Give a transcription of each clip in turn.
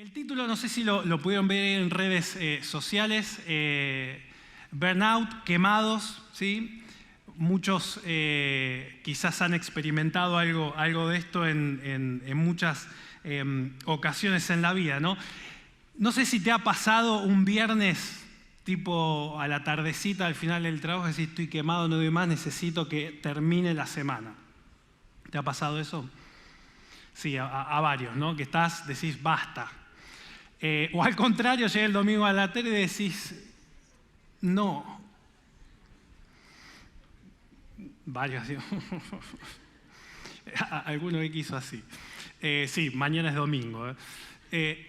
El título, no sé si lo pudieron ver en redes sociales, Burnout, quemados, ¿sí? Muchos quizás han experimentado algo de esto en muchas ocasiones en la vida, ¿no? No sé si te ha pasado un viernes, tipo a la tardecita, al final del trabajo, decís, estoy quemado, no doy más, necesito que termine la semana. ¿Te ha pasado eso? Sí, a varios, ¿no? Que decís, basta. O al contrario, llega el domingo a la tele y decís, no. Varios, ¿sí? Alguno que quiso así. Sí, mañana es domingo.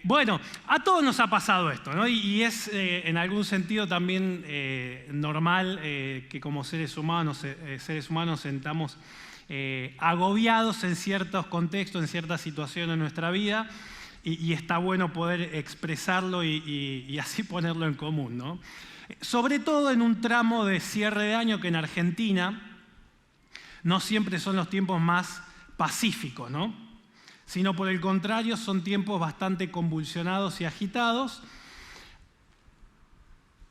Bueno, a todos nos ha pasado esto, ¿no? Y es en algún sentido también normal que como seres humanos sentamos agobiados en ciertos contextos, en ciertas situaciones de nuestra vida. Y está bueno poder expresarlo y así ponerlo en común, ¿no? Sobre todo en un tramo de cierre de año que en Argentina no siempre son los tiempos más pacíficos, ¿no? Sino por el contrario son tiempos bastante convulsionados y agitados,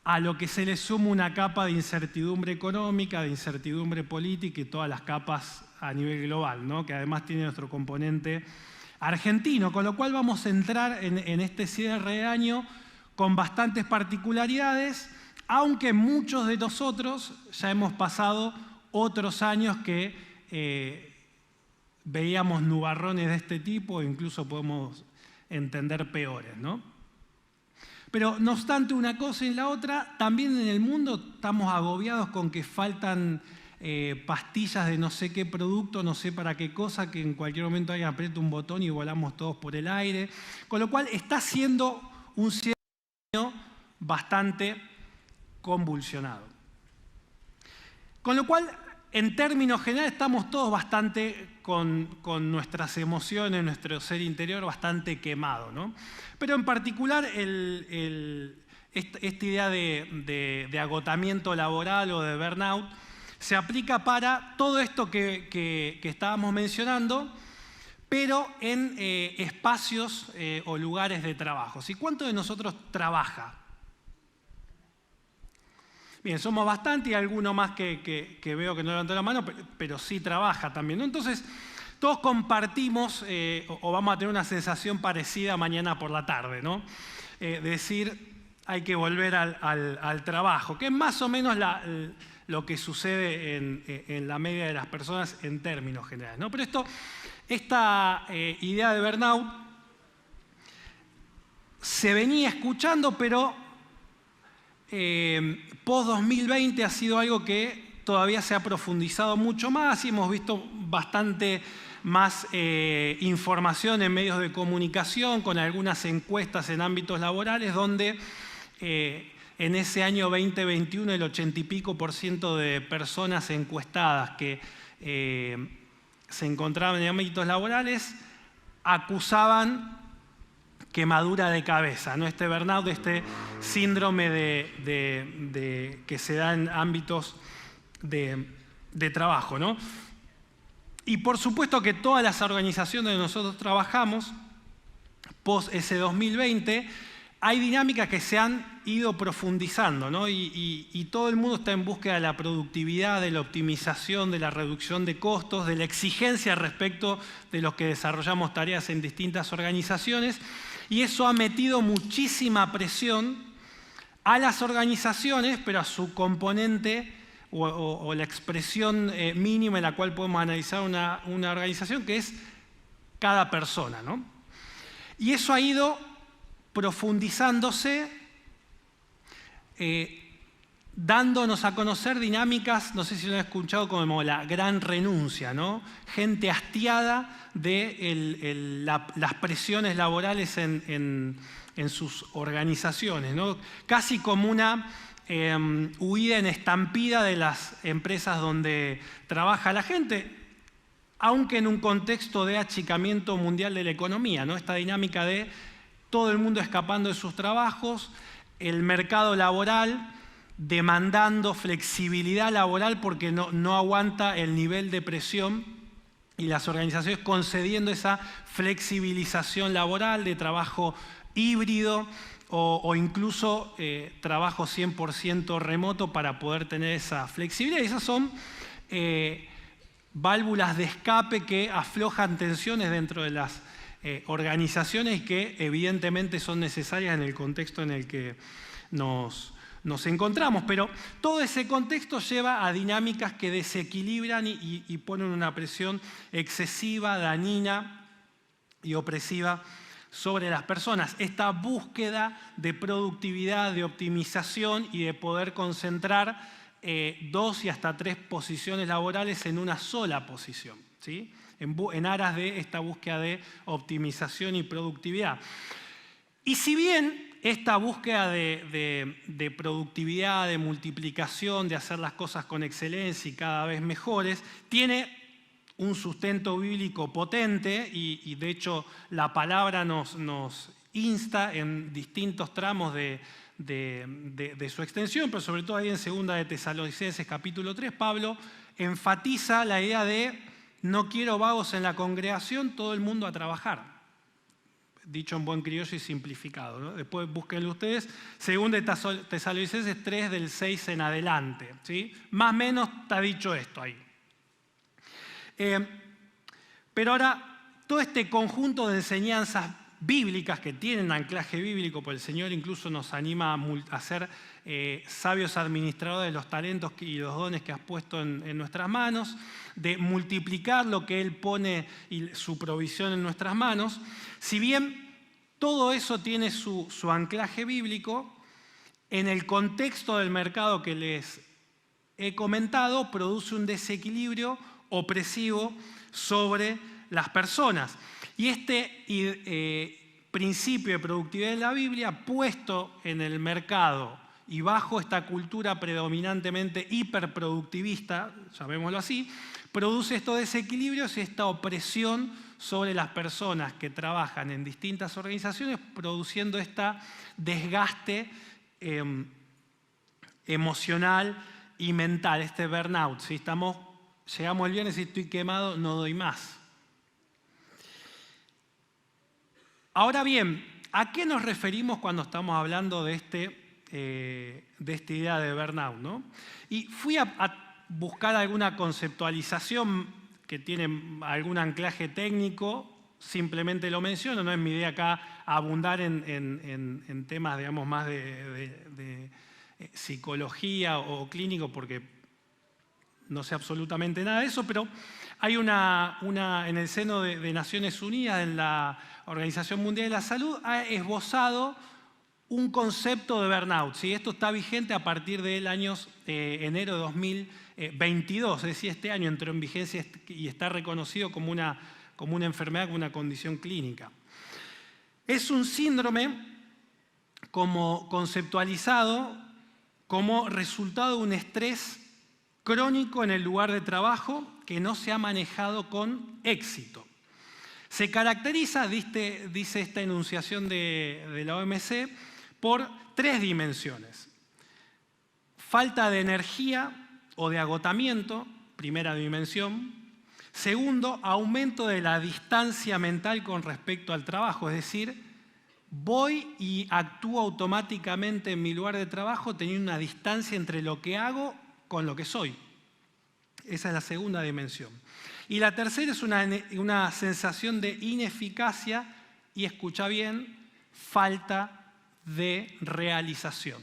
a lo que se le suma una capa de incertidumbre económica, de incertidumbre política y todas las capas a nivel global, ¿no? Que además tiene nuestro componente argentino, con lo cual vamos a entrar en este cierre de año con bastantes particularidades, aunque muchos de nosotros ya hemos pasado otros años que veíamos nubarrones de este tipo, e incluso podemos entender peores, ¿no? Pero no obstante una cosa y la otra, también en el mundo estamos agobiados con que faltan pastillas de no sé qué producto, no sé para qué cosa, que en cualquier momento alguien aprieta un botón y volamos todos por el aire. Con lo cual está siendo un cierre bastante convulsionado. Con lo cual, en términos generales, estamos todos bastante con nuestras emociones, nuestro ser interior bastante quemado, ¿no? Pero en particular esta idea de agotamiento laboral o de burnout se aplica para todo esto que estábamos mencionando, pero en espacios o lugares de trabajo. ¿Sí? ¿Cuánto de nosotros trabaja? Bien, somos bastante y alguno más que veo que no levantó la mano, pero sí trabaja también, ¿no? Entonces, todos compartimos o vamos a tener una sensación parecida mañana por la tarde, ¿no? Decir, hay que volver al trabajo, que es más o menos lo que sucede en la media de las personas en términos generales, ¿no? Pero esta idea de burnout se venía escuchando, pero post-2020 ha sido algo que todavía se ha profundizado mucho más y hemos visto bastante más información en medios de comunicación, con algunas encuestas en ámbitos laborales, donde en ese año 2021 el 80 y pico % de personas encuestadas que se encontraban en ámbitos laborales acusaban quemadura de cabeza, ¿no? Este burnout, este síndrome que se da en ámbitos de trabajo, ¿no? Y por supuesto que todas las organizaciones donde nosotros trabajamos, post ese 2020, hay dinámicas que se han ido profundizando, ¿no? Y todo el mundo está en búsqueda de la productividad, de la optimización, de la reducción de costos, de la exigencia respecto de los que desarrollamos tareas en distintas organizaciones. Y eso ha metido muchísima presión a las organizaciones, pero a su componente o la expresión mínima en la cual podemos analizar una organización, que es cada persona, ¿no? Y eso ha ido profundizándose, dándonos a conocer dinámicas, no sé si lo han escuchado, como la gran renuncia, ¿no? Gente hastiada de las presiones laborales en sus organizaciones, ¿no? Casi como una huida en estampida de las empresas donde trabaja la gente, aunque en un contexto de achicamiento mundial de la economía, ¿no? Esta dinámica de todo el mundo escapando de sus trabajos, el mercado laboral demandando flexibilidad laboral porque no aguanta el nivel de presión, y las organizaciones concediendo esa flexibilización laboral de trabajo híbrido o incluso trabajo 100% remoto para poder tener esa flexibilidad. Y esas son válvulas de escape que aflojan tensiones dentro de las organizaciones y que evidentemente son necesarias en el contexto en el que nos encontramos. Pero todo ese contexto lleva a dinámicas que desequilibran y ponen una presión excesiva, dañina y opresiva sobre las personas. Esta búsqueda de productividad, de optimización y de poder concentrar 2 y hasta 3 posiciones laborales en una sola posición, ¿sí? En aras de esta búsqueda de optimización y productividad. Y si bien esta búsqueda de productividad, de multiplicación, de hacer las cosas con excelencia y cada vez mejores, tiene un sustento bíblico potente y de hecho la palabra nos insta en distintos tramos de su extensión, pero sobre todo ahí en 2 de Tesalonicenses capítulo 3, Pablo enfatiza la idea de no quiero vagos en la congregación, todo el mundo a trabajar. Dicho en buen criollo y simplificado, ¿no? Después búsquenlo ustedes, 2 de Tesalonicenses 3 del 6 en adelante, ¿sí? Más o menos está dicho esto ahí. Pero ahora, todo este conjunto de enseñanzas bíblicas que tienen anclaje bíblico, porque el Señor incluso nos anima a ser sabios administradores de los talentos y los dones que has puesto en nuestras manos, de multiplicar lo que Él pone y su provisión en nuestras manos. Si bien todo eso tiene su anclaje bíblico, en el contexto del mercado que les he comentado, produce un desequilibrio opresivo sobre las personas. Y este principio de productividad en la Biblia, puesto en el mercado y bajo esta cultura predominantemente hiperproductivista, llamémoslo así, produce estos desequilibrios y esta opresión sobre las personas que trabajan en distintas organizaciones, produciendo este desgaste emocional y mental, este burnout. ¿Sí? Llegamos el viernes y estoy quemado, no doy más. Ahora bien, ¿a qué nos referimos cuando estamos hablando de esta idea de burnout, ¿no? Y fui a buscar alguna conceptualización que tiene algún anclaje técnico, simplemente lo menciono, no es mi idea acá abundar en temas, digamos, más de psicología o clínico, porque no sé absolutamente nada de eso, pero hay en el seno de Naciones Unidas, en la Organización Mundial de la Salud, ha esbozado un concepto de burnout. ¿Sí? Esto está vigente a partir del año enero de 2022, es decir, este año entró en vigencia y está reconocido como una enfermedad, como una condición clínica. Es un síndrome como conceptualizado como resultado de un estrés crónico en el lugar de trabajo que no se ha manejado con éxito. Se caracteriza, dice esta enunciación de la OMC, por 3 dimensiones. Falta de energía o de agotamiento, primera dimensión. Segundo, aumento de la distancia mental con respecto al trabajo, es decir, voy y actúo automáticamente en mi lugar de trabajo teniendo una distancia entre lo que hago con lo que soy. Esa es la segunda dimensión. Y la tercera es una sensación de ineficacia y, escucha bien, falta de realización.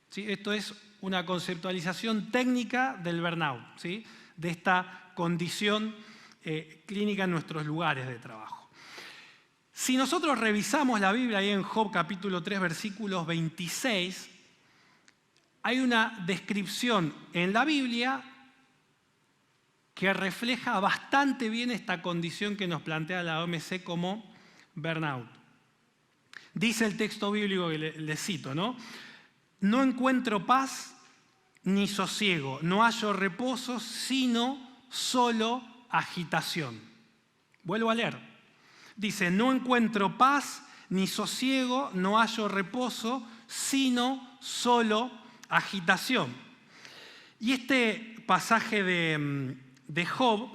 ¿Sí? Esto es una conceptualización técnica del burnout, ¿sí? De esta condición clínica en nuestros lugares de trabajo. Si nosotros revisamos la Biblia ahí en Job capítulo 3 versículos 26, hay una descripción en la Biblia que refleja bastante bien esta condición que nos plantea la OMC como burnout. Dice el texto bíblico que le cito, ¿no? No encuentro paz ni sosiego, no hallo reposo, sino solo agitación. Vuelvo a leer. Dice, no encuentro paz ni sosiego, no hallo reposo, sino solo agitación. Y este pasaje de Job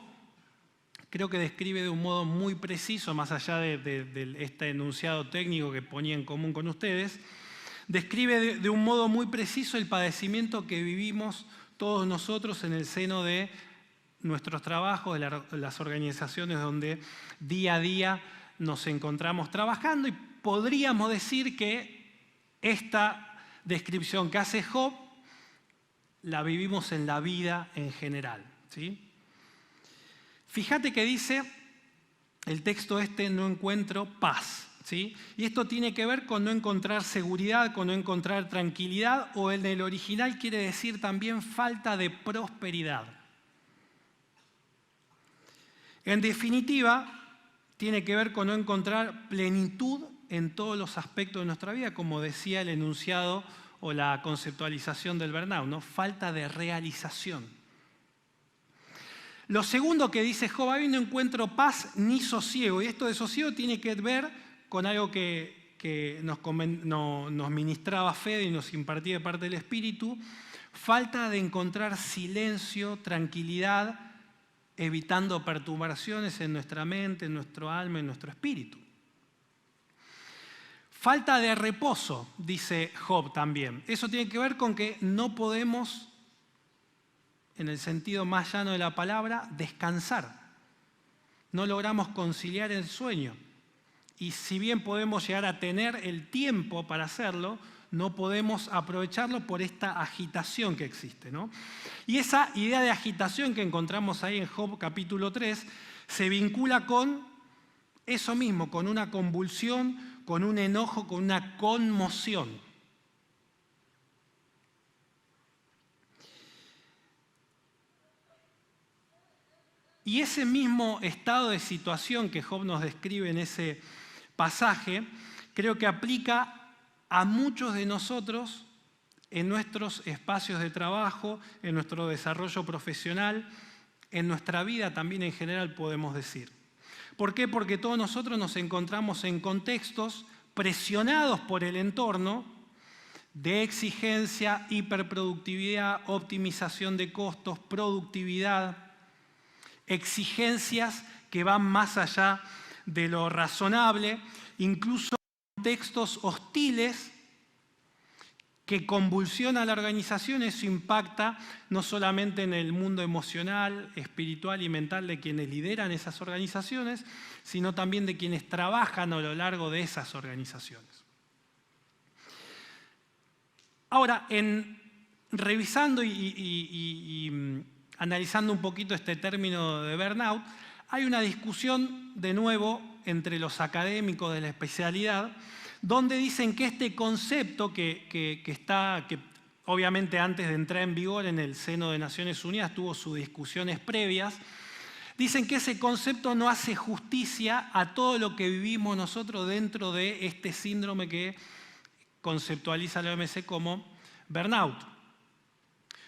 creo que describe de un modo muy preciso, más allá de este enunciado técnico que ponía en común con ustedes, describe de un modo muy preciso el padecimiento que vivimos todos nosotros en el seno de nuestros trabajos, de las organizaciones donde día a día nos encontramos trabajando, y podríamos decir que esta descripción que hace Job la vivimos en la vida en general, ¿sí? Fíjate que dice el texto no encuentro paz, ¿sí? Y esto tiene que ver con no encontrar seguridad, con no encontrar tranquilidad, o en el original quiere decir también falta de prosperidad. En definitiva, tiene que ver con no encontrar plenitud en todos los aspectos de nuestra vida, como decía el enunciado o la conceptualización del burnout, ¿no? Falta de realización. Lo segundo que dice Job, ahí no encuentro paz ni sosiego. Y esto de sosiego tiene que ver con algo que nos ministraba Fede y nos impartía de parte del Espíritu. Falta de encontrar silencio, tranquilidad, evitando perturbaciones en nuestra mente, en nuestro alma, en nuestro espíritu. Falta de reposo, dice Job también. Eso tiene que ver con que no podemos, en el sentido más llano de la palabra, descansar. No logramos conciliar el sueño. Y si bien podemos llegar a tener el tiempo para hacerlo, no podemos aprovecharlo por esta agitación que existe, ¿no? Y esa idea de agitación que encontramos ahí en Job capítulo 3 se vincula con eso mismo, con una convulsión, con un enojo, con una conmoción. Y ese mismo estado de situación que Job nos describe en ese pasaje, creo que aplica a muchos de nosotros en nuestros espacios de trabajo, en nuestro desarrollo profesional, en nuestra vida también en general, podemos decir. ¿Por qué? Porque todos nosotros nos encontramos en contextos presionados por el entorno de exigencia, hiperproductividad, optimización de costos, productividad, exigencias que van más allá de lo razonable, incluso contextos hostiles que convulsiona a la organización. Eso impacta no solamente en el mundo emocional, espiritual y mental de quienes lideran esas organizaciones, sino también de quienes trabajan a lo largo de esas organizaciones. Ahora, revisando y analizando un poquito este término de burnout, hay una discusión de nuevo entre los académicos de la especialidad, donde dicen que este concepto que obviamente antes de entrar en vigor en el seno de Naciones Unidas tuvo sus discusiones previas, dicen que ese concepto no hace justicia a todo lo que vivimos nosotros dentro de este síndrome que conceptualiza la OMS como burnout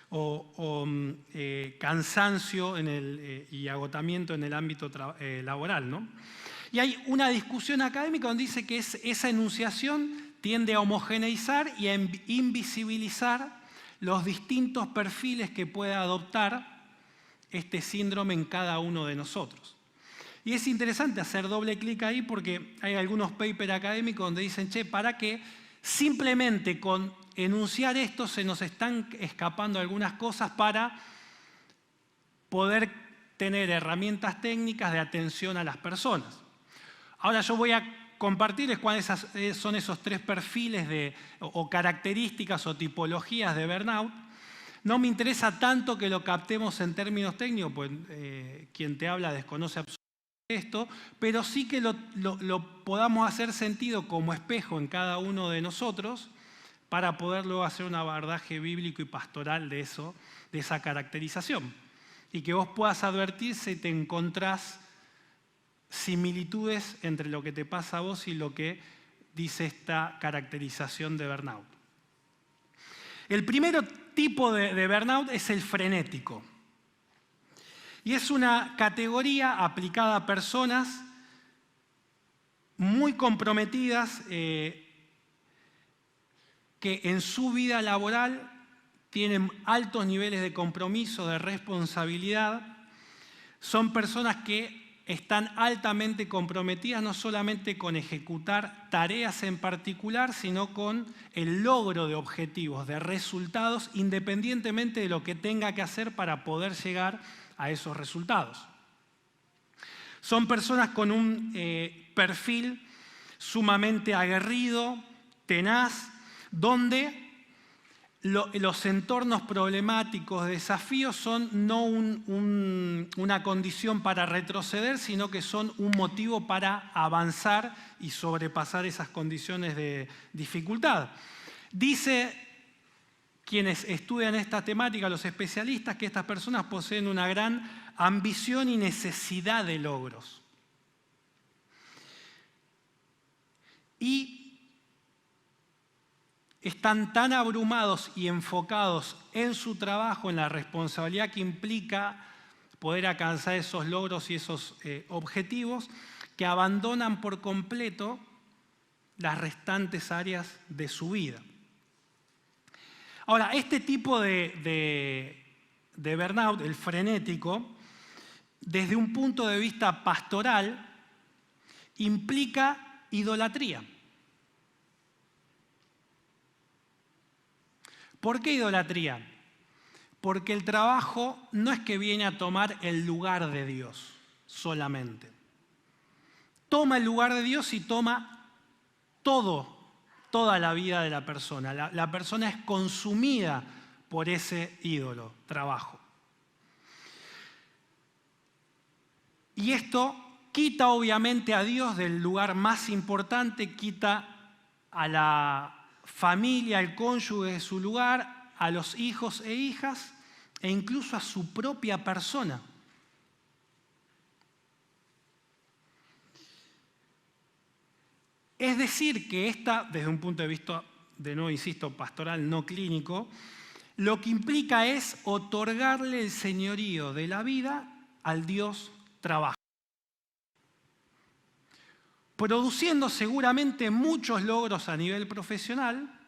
o cansancio y agotamiento en el ámbito laboral, ¿no? Y hay una discusión académica donde dice que esa enunciación tiende a homogeneizar y a invisibilizar los distintos perfiles que puede adoptar este síndrome en cada uno de nosotros. Y es interesante hacer doble clic ahí porque hay algunos papers académicos donde dicen, para que simplemente con enunciar esto se nos están escapando algunas cosas para poder tener herramientas técnicas de atención a las personas. Ahora yo voy a compartirles cuáles son esos tres perfiles o características o tipologías de burnout. No me interesa tanto que lo captemos en términos técnicos, pues quien te habla desconoce absolutamente esto, pero sí que lo podamos hacer sentido como espejo en cada uno de nosotros para poder luego hacer un abordaje bíblico y pastoral de esa caracterización. Y que vos puedas advertir si te encontrás similitudes entre lo que te pasa a vos y lo que dice esta caracterización de burnout. El primer tipo de burnout es el frenético. Y es una categoría aplicada a personas muy comprometidas que en su vida laboral tienen altos niveles de compromiso, de responsabilidad. Son personas que están altamente comprometidas no solamente con ejecutar tareas en particular, sino con el logro de objetivos, de resultados, independientemente de lo que tenga que hacer para poder llegar a esos resultados. Son personas con un perfil sumamente aguerrido, tenaz, donde los entornos problemáticos, desafíos, son no una condición para retroceder, sino que son un motivo para avanzar y sobrepasar esas condiciones de dificultad. Dice quienes estudian esta temática, los especialistas, que estas personas poseen una gran ambición y necesidad de logros. Y están tan abrumados y enfocados en su trabajo, en la responsabilidad que implica poder alcanzar esos logros y esos objetivos, que abandonan por completo las restantes áreas de su vida. Ahora, este tipo de burnout, el frenético, desde un punto de vista pastoral, implica idolatría. ¿Por qué idolatría? Porque el trabajo no es que viene a tomar el lugar de Dios solamente. Toma el lugar de Dios y toma toda la vida de la persona. La persona es consumida por ese ídolo, trabajo. Y esto quita obviamente a Dios del lugar más importante, quita a la familia, al cónyuge de su lugar, a los hijos e hijas, e incluso a su propia persona. Es decir, que esta, desde un punto de vista, de nuevo insisto, pastoral, no clínico, lo que implica es otorgarle el señorío de la vida al Dios trabajo, produciendo seguramente muchos logros a nivel profesional,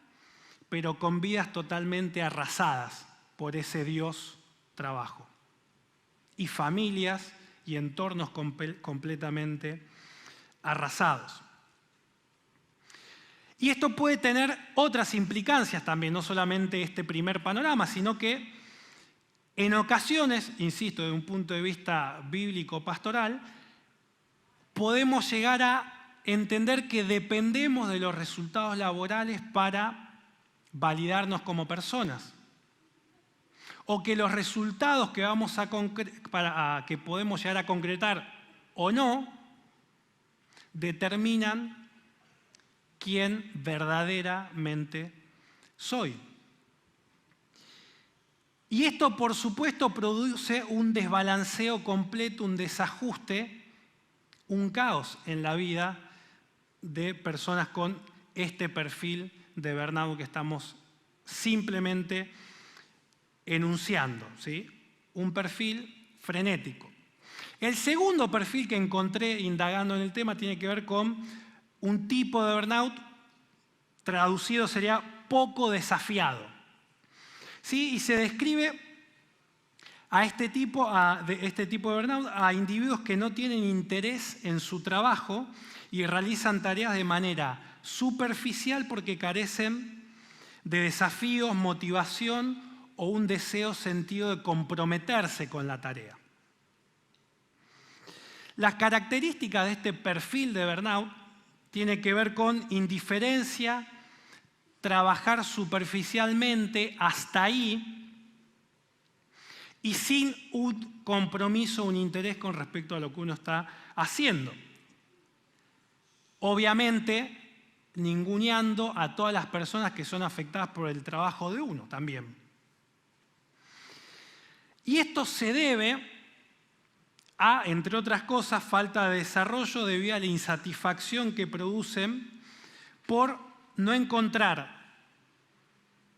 pero con vidas totalmente arrasadas por ese Dios trabajo. Y familias y entornos completamente arrasados. Y esto puede tener otras implicancias también, no solamente este primer panorama, sino que en ocasiones, insisto, desde un punto de vista bíblico-pastoral, podemos llegar a entender que dependemos de los resultados laborales para validarnos como personas. O que los resultados que, que podemos llegar a concretar o no, determinan quién verdaderamente soy. Y esto, por supuesto, produce un desbalanceo completo, un desajuste, un caos en la vida de personas con este perfil de burnout que estamos simplemente enunciando, ¿sí? Un perfil frenético. El segundo perfil que encontré indagando en el tema tiene que ver con un tipo de burnout, traducido sería poco desafiado, ¿sí? Y se describe a este tipo de burnout a individuos que no tienen interés en su trabajo y realizan tareas de manera superficial porque carecen de desafíos, motivación o un deseo sentido de comprometerse con la tarea. Las características de este perfil de burnout tienen que ver con indiferencia, trabajar superficialmente hasta ahí y sin un compromiso, un interés con respecto a lo que uno está haciendo. Obviamente, ninguneando a todas las personas que son afectadas por el trabajo de uno también. Y esto se debe a, entre otras cosas, falta de desarrollo debido a la insatisfacción que producen por no encontrar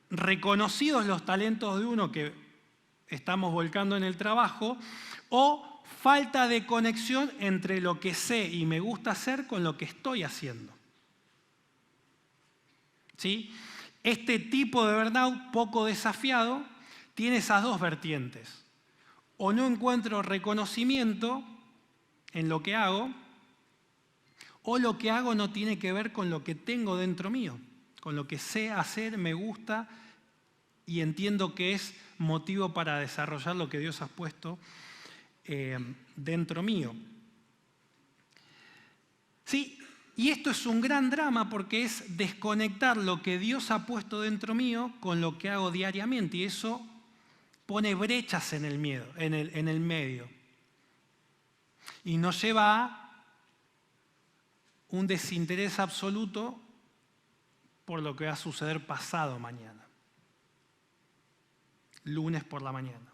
reconocidos los talentos de uno que estamos volcando en el trabajo, o falta de conexión entre lo que sé y me gusta hacer con lo que estoy haciendo. ¿Sí? Este tipo de burnout poco desafiado tiene esas dos vertientes. O no encuentro reconocimiento en lo que hago, o lo que hago no tiene que ver con lo que tengo dentro mío, con lo que sé hacer, me gusta y entiendo que es motivo para desarrollar lo que Dios ha puesto dentro mío. Sí, y esto es un gran drama porque es desconectar lo que Dios ha puesto dentro mío con lo que hago diariamente, y eso pone brechas en el medio, y nos lleva a un desinterés absoluto por lo que va a suceder pasado mañana, lunes por la mañana.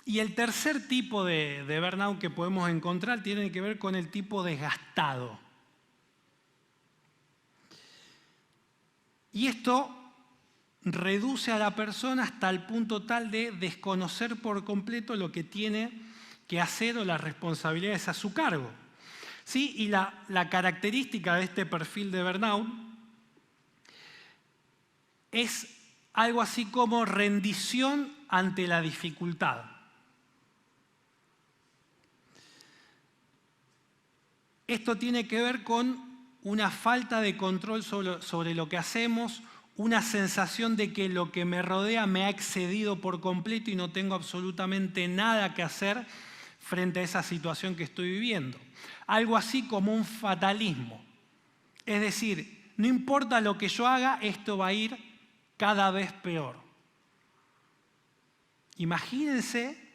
Y el tercer tipo de burnout que podemos encontrar tiene que ver con el tipo desgastado. Y esto reduce a la persona hasta el punto tal de desconocer por completo lo que tiene que hacer o las responsabilidades a su cargo. ¿Sí? Y la característica de este perfil de burnout es algo así como rendición ante la dificultad. Esto tiene que ver con una falta de control sobre lo que hacemos, una sensación de que lo que me rodea me ha excedido por completo y no tengo absolutamente nada que hacer frente a esa situación que estoy viviendo. Algo así como un fatalismo. Es decir, no importa lo que yo haga, esto va a ir cada vez peor. Imagínense,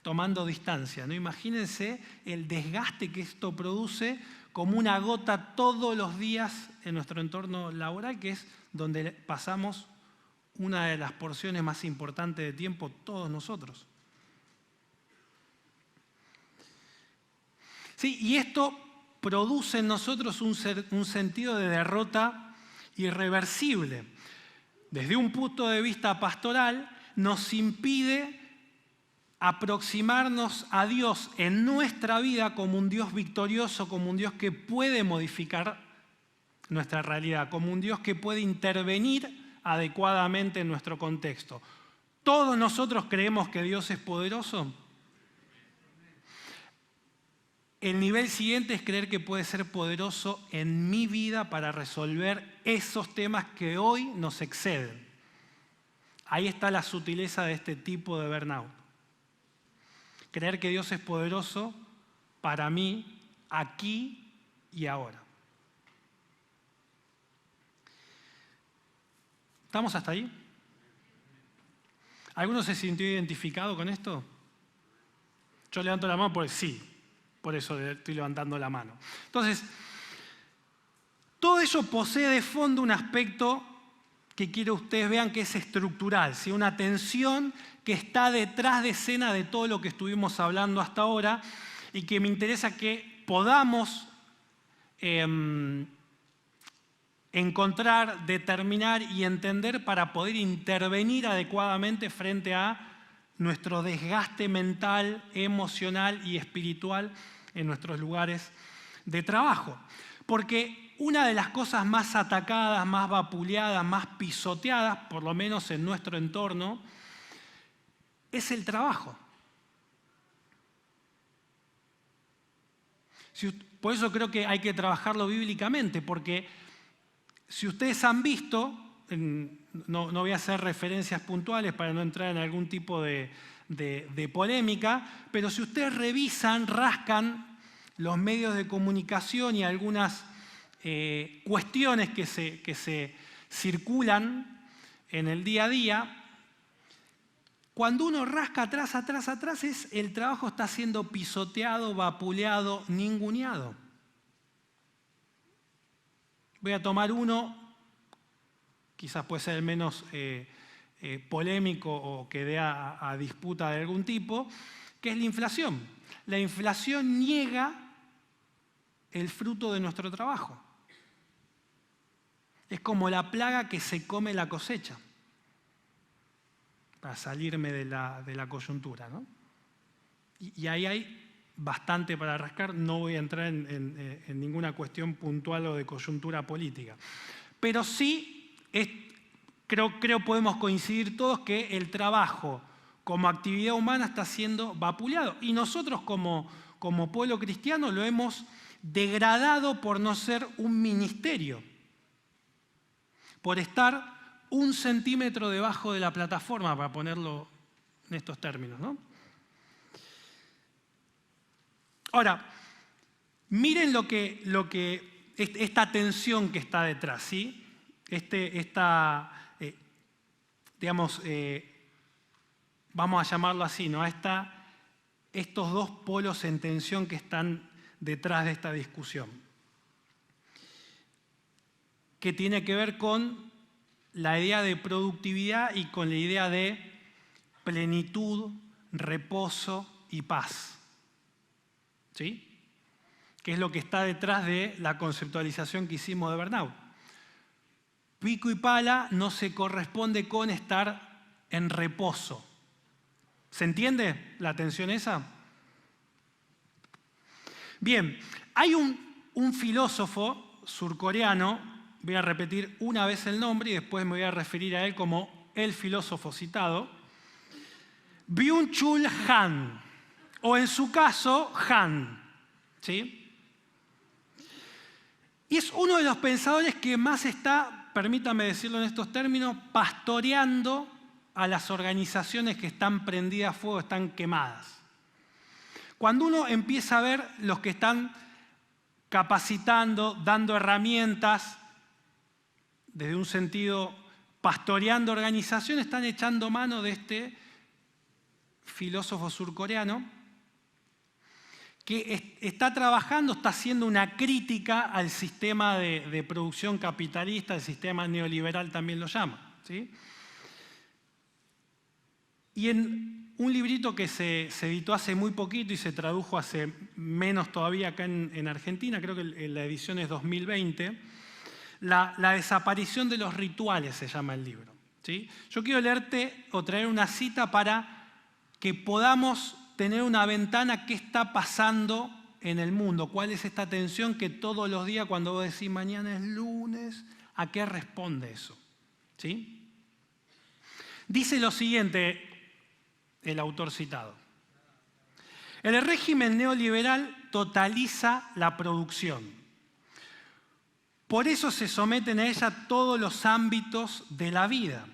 tomando distancia, ¿no? Imagínense el desgaste que esto produce como una gota todos los días en nuestro entorno laboral, que es donde pasamos una de las porciones más importantes de tiempo todos nosotros. Sí, y esto produce en nosotros un sentido de derrota irreversible. Desde un punto de vista pastoral, nos impide aproximarnos a Dios en nuestra vida como un Dios victorioso, como un Dios que puede modificar nuestra realidad, como un Dios que puede intervenir adecuadamente en nuestro contexto. ¿Todos nosotros creemos que Dios es poderoso? El nivel siguiente es creer que puede ser poderoso en mi vida para resolver esos temas que hoy nos exceden. Ahí está la sutileza de este tipo de burnout. Creer que Dios es poderoso para mí, aquí y ahora. ¿Estamos hasta ahí? ¿Alguno se sintió identificado con esto? Yo levanto la mano porque sí, por eso estoy levantando la mano. Entonces, todo eso posee de fondo un aspecto que quiero que ustedes vean que es estructural, ¿sí? Una tensión que está detrás de escena de todo lo que estuvimos hablando hasta ahora y que me interesa que podamos encontrar, determinar y entender para poder intervenir adecuadamente frente a nuestro desgaste mental, emocional y espiritual en nuestros lugares de trabajo. Porque una de las cosas más atacadas, más vapuleadas, más pisoteadas, por lo menos en nuestro entorno, es el trabajo. Por eso creo que hay que trabajarlo bíblicamente, porque si ustedes han visto, no voy a hacer referencias puntuales para no entrar en algún tipo de polémica, pero si ustedes revisan, rascan los medios de comunicación y algunas cuestiones que se circulan en el día a día, cuando uno rasca atrás, el trabajo está siendo pisoteado, vapuleado, ninguneado. Voy a tomar uno, quizás puede ser el menos polémico o que dé a disputa de algún tipo, que es la inflación. La inflación niega el fruto de nuestro trabajo. Es como la plaga que se come la cosecha, para salirme de la coyuntura, ¿no? Y ahí hay bastante para rascar, no voy a entrar en ninguna cuestión puntual o de coyuntura política. Pero sí creo podemos coincidir todos que el trabajo como actividad humana está siendo vapuleado. Y nosotros como pueblo cristiano lo hemos degradado por no ser un ministerio, por estar 1 centímetro debajo de la plataforma, para ponerlo en estos términos, ¿no? Ahora, miren esta tensión que está detrás, ¿sí? Vamos a llamarlo así, ¿no? Estos dos polos en tensión que están detrás de esta discusión, que tiene que ver con la idea de productividad y con la idea de plenitud, reposo y paz. ¿Sí? Que es lo que está detrás de la conceptualización que hicimos de burnout. Pico y pala no se corresponde con estar en reposo. ¿Se entiende la tensión esa? Bien, hay un filósofo surcoreano, voy a repetir una vez el nombre y después me voy a referir a él como el filósofo citado, Byung-Chul Han, o en su caso, Han. ¿Sí? Y es uno de los pensadores que más está, permítame decirlo en estos términos, pastoreando a las organizaciones que están prendidas a fuego, están quemadas. Cuando uno empieza a ver los que están capacitando, dando herramientas, desde un sentido pastoreando organizaciones, están echando mano de este filósofo surcoreano que está trabajando, está haciendo una crítica al sistema de producción capitalista, el sistema neoliberal también lo llama, ¿sí? Y en un librito que se editó hace muy poquito y se tradujo hace menos todavía acá en Argentina, creo que la edición es 2020, la desaparición de los rituales se llama el libro, ¿sí? Yo quiero leerte o traer una cita para que podamos tener una ventana qué está pasando en el mundo, cuál es esta tensión que todos los días cuando vos decís mañana es lunes, ¿a qué responde eso? ¿Sí? Dice lo siguiente el autor citado. El régimen neoliberal totaliza la producción. Por eso se someten a ella todos los ámbitos de la vida.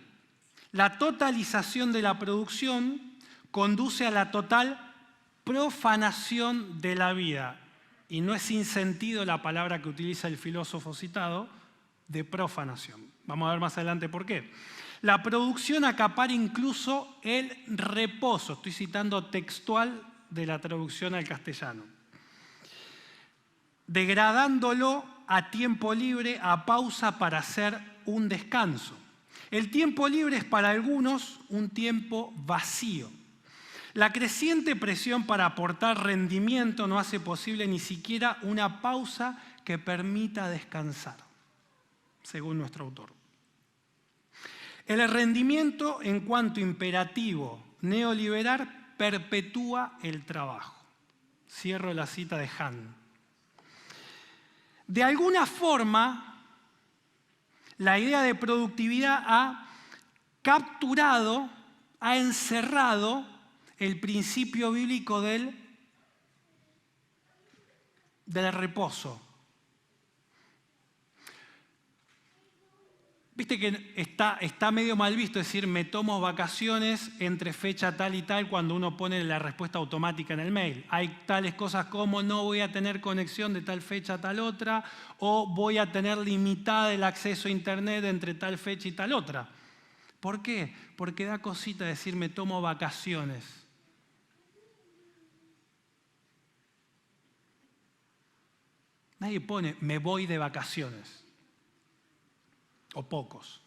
La totalización de la producción conduce a la total profanación de la vida. Y no es sin sentido la palabra que utiliza el filósofo citado, de profanación. Vamos a ver más adelante por qué. La producción acapara incluso el reposo. Estoy citando textual de la traducción al castellano. Degradándolo a tiempo libre, a pausa para hacer un descanso. El tiempo libre es para algunos un tiempo vacío. La creciente presión para aportar rendimiento no hace posible ni siquiera una pausa que permita descansar, según nuestro autor. El rendimiento en cuanto imperativo neoliberal perpetúa el trabajo. Cierro la cita de Han. De alguna forma, la idea de productividad ha capturado, ha encerrado el principio bíblico del reposo. Viste que está medio mal visto decir me tomo vacaciones entre fecha tal y tal cuando uno pone la respuesta automática en el mail. Hay tales cosas como no voy a tener conexión de tal fecha a tal otra o voy a tener limitada el acceso a internet entre tal fecha y tal otra. ¿Por qué? Porque da cosita decir me tomo vacaciones. Nadie pone me voy de vacaciones. O pocos.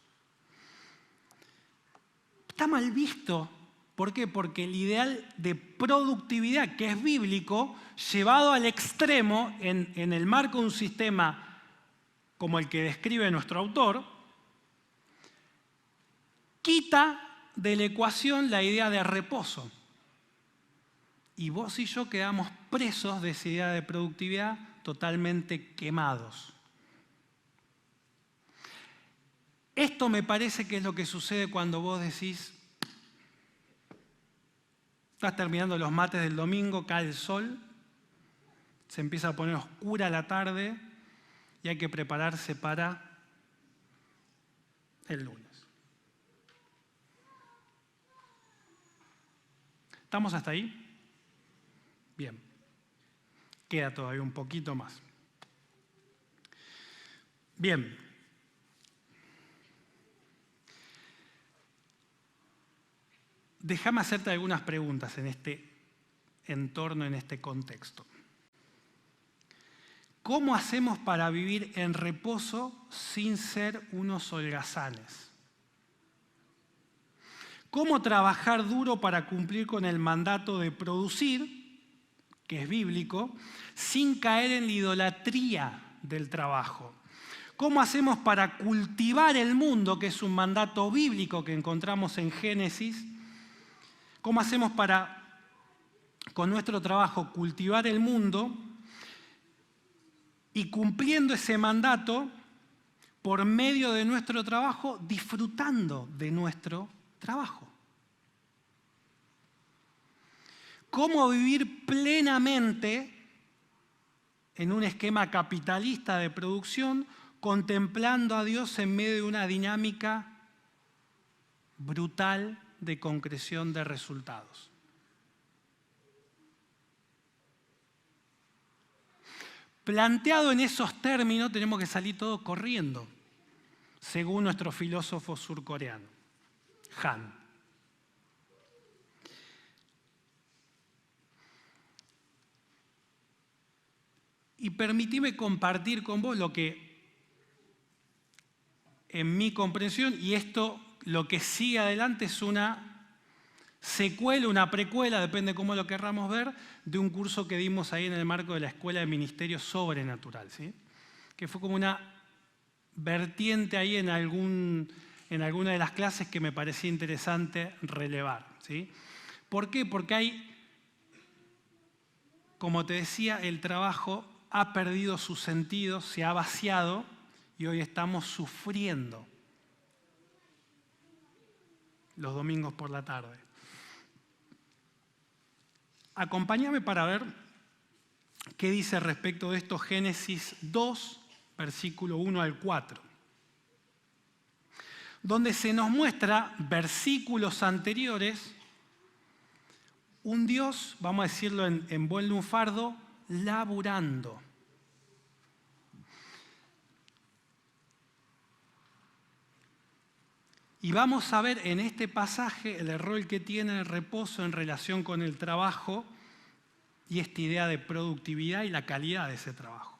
Está mal visto. ¿Por qué? Porque el ideal de productividad, que es bíblico, llevado al extremo en el marco de un sistema como el que describe nuestro autor, quita de la ecuación la idea de reposo. Y vos y yo quedamos presos de esa idea de productividad totalmente quemados. Esto me parece que es lo que sucede cuando vos decís, estás terminando los mates del domingo, cae el sol, se empieza a poner oscura la tarde y hay que prepararse para el lunes. ¿Estamos hasta ahí? Bien. Queda todavía un poquito más. Bien. Déjame hacerte algunas preguntas en este entorno, en este contexto. ¿Cómo hacemos para vivir en reposo sin ser unos holgazanes? ¿Cómo trabajar duro para cumplir con el mandato de producir, que es bíblico, sin caer en la idolatría del trabajo? ¿Cómo hacemos para cultivar el mundo, que es un mandato bíblico que encontramos en Génesis? ¿Cómo hacemos para, con nuestro trabajo, cultivar el mundo y cumpliendo ese mandato, por medio de nuestro trabajo, disfrutando de nuestro trabajo? ¿Cómo vivir plenamente en un esquema capitalista de producción, contemplando a Dios en medio de una dinámica brutal de concreción de resultados? Planteado en esos términos, tenemos que salir todos corriendo, según nuestro filósofo surcoreano, Han. Y permitime compartir con vos lo que, en mi comprensión, y esto lo que sigue adelante es una secuela, una precuela, depende cómo lo querramos ver, de un curso que dimos ahí en el marco de la Escuela de Ministerio Sobrenatural, ¿sí? Que fue como una vertiente ahí en alguna de las clases que me parecía interesante relevar, ¿sí? ¿Por qué? Porque hay, como te decía, el trabajo ha perdido su sentido, se ha vaciado y hoy estamos sufriendo los domingos por la tarde. Acompáñame para ver qué dice respecto de esto Génesis 2, versículo 1 al 4, donde se nos muestra versículos anteriores un Dios, vamos a decirlo en buen lunfardo, laburando. Y vamos a ver en este pasaje el rol que tiene el reposo en relación con el trabajo y esta idea de productividad y la calidad de ese trabajo.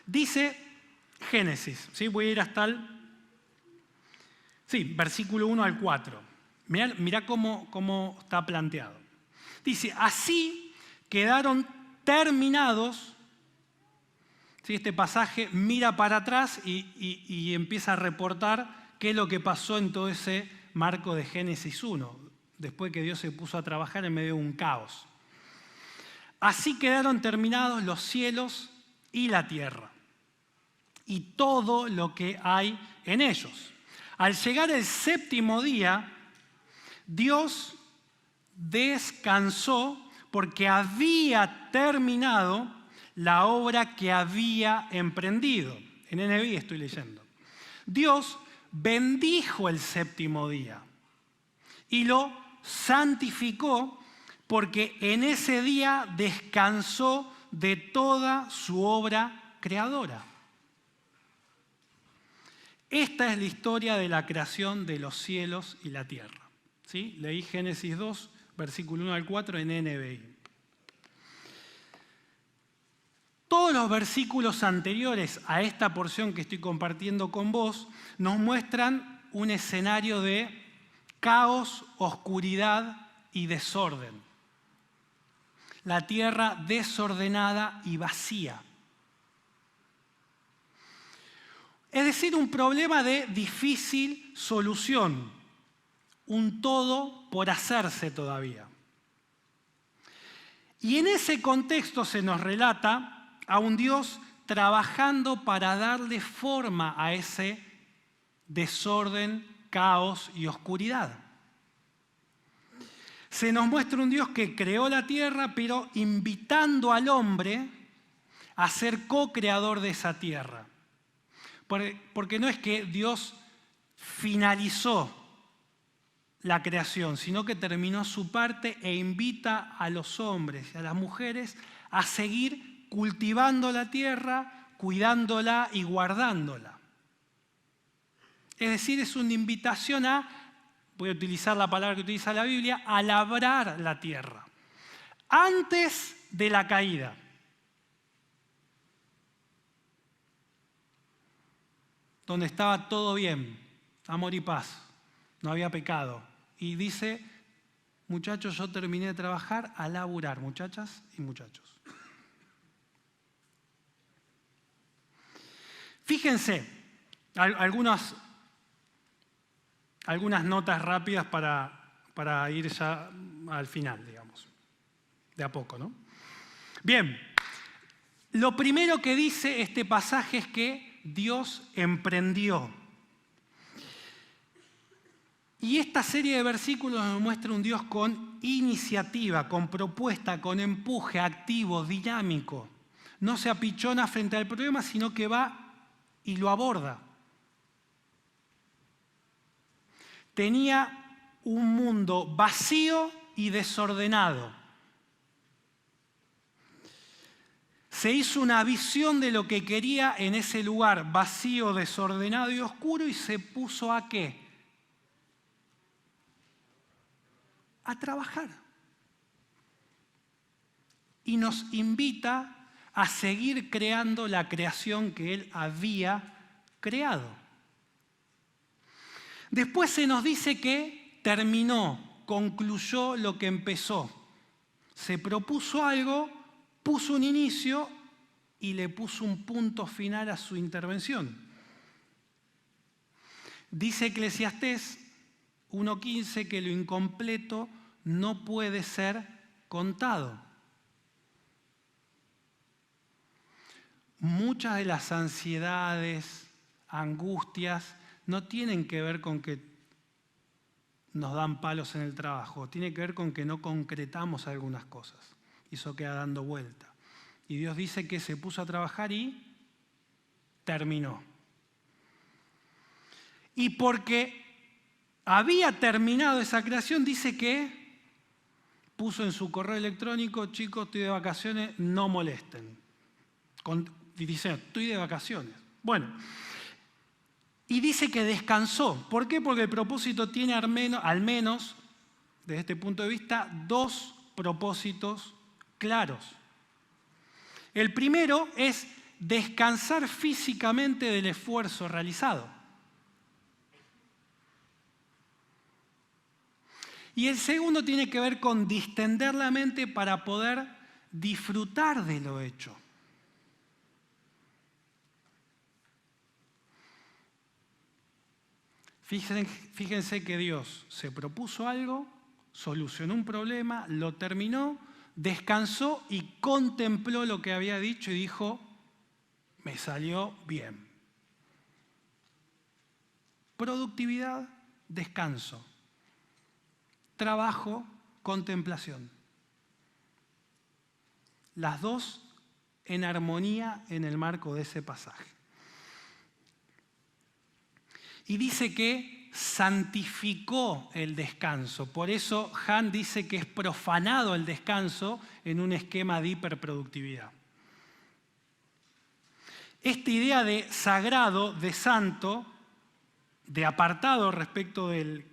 Dice Génesis, ¿sí? Voy a ir hasta el versículo 1 al 4. Mirá cómo está planteado. Dice, así quedaron terminados. ¿Sí? Este pasaje mira para atrás y empieza a reportar qué es lo que pasó en todo ese marco de Génesis 1, después que Dios se puso a trabajar en medio de un caos. Así quedaron terminados los cielos y la tierra, y todo lo que hay en ellos. Al llegar el séptimo día, Dios descansó porque había terminado la obra que había emprendido. En NBI estoy leyendo. Dios bendijo el séptimo día y lo santificó porque en ese día descansó de toda su obra creadora. Esta es la historia de la creación de los cielos y la tierra. ¿Sí? Leí Génesis 2, versículo 1 al 4 en NBI. Todos los versículos anteriores a esta porción que estoy compartiendo con vos nos muestran un escenario de caos, oscuridad y desorden. La tierra desordenada y vacía. Es decir, un problema de difícil solución, un todo por hacerse todavía. Y en ese contexto se nos relata a un Dios trabajando para darle forma a ese desorden, caos y oscuridad. Se nos muestra un Dios que creó la tierra, pero invitando al hombre a ser co-creador de esa tierra. Porque no es que Dios finalizó la creación, sino que terminó su parte e invita a los hombres y a las mujeres a seguir cultivando la tierra, cuidándola y guardándola. Es decir, es una invitación a, voy a utilizar la palabra que utiliza la Biblia, a labrar la tierra. Antes de la caída. Donde estaba todo bien, amor y paz, no había pecado. Y dice, muchachos, yo terminé de trabajar, a laburar, muchachas y muchachos. Fíjense, algunas notas rápidas para ir ya al final, digamos, de a poco, ¿no? Bien, lo primero que dice este pasaje es que Dios emprendió. Y esta serie de versículos nos muestra un Dios con iniciativa, con propuesta, con empuje, activo, dinámico. No se apichona frente al problema, sino que va y lo aborda. Tenía un mundo vacío y desordenado. Se hizo una visión de lo que quería en ese lugar vacío, desordenado y oscuro y se puso ¿a qué? A trabajar. Y nos invita a seguir creando la creación que Él había creado. Después se nos dice que terminó, concluyó lo que empezó. Se propuso algo, puso un inicio y le puso un punto final a su intervención. Dice Eclesiastés 1:15 que lo incompleto no puede ser contado. Muchas de las ansiedades, angustias, no tienen que ver con que nos dan palos en el trabajo, tiene que ver con que no concretamos algunas cosas. Y eso queda dando vuelta. Y Dios dice que se puso a trabajar y terminó. Y porque había terminado esa creación, dice que puso en su correo electrónico, chicos, estoy de vacaciones, no molesten. Y dice, estoy de vacaciones. Bueno, y dice que descansó. ¿Por qué? Porque el propósito tiene al menos, desde este punto de vista, dos propósitos claros. El primero es descansar físicamente del esfuerzo realizado. Y el segundo tiene que ver con distender la mente para poder disfrutar de lo hecho. Fíjense que Dios se propuso algo, solucionó un problema, lo terminó, descansó y contempló lo que había dicho y dijo, me salió bien. Productividad, descanso. Trabajo, contemplación. Las dos en armonía en el marco de ese pasaje. Y dice que santificó el descanso. Por eso Han dice que es profanado el descanso en un esquema de hiperproductividad. Esta idea de sagrado, de santo, de apartado respecto del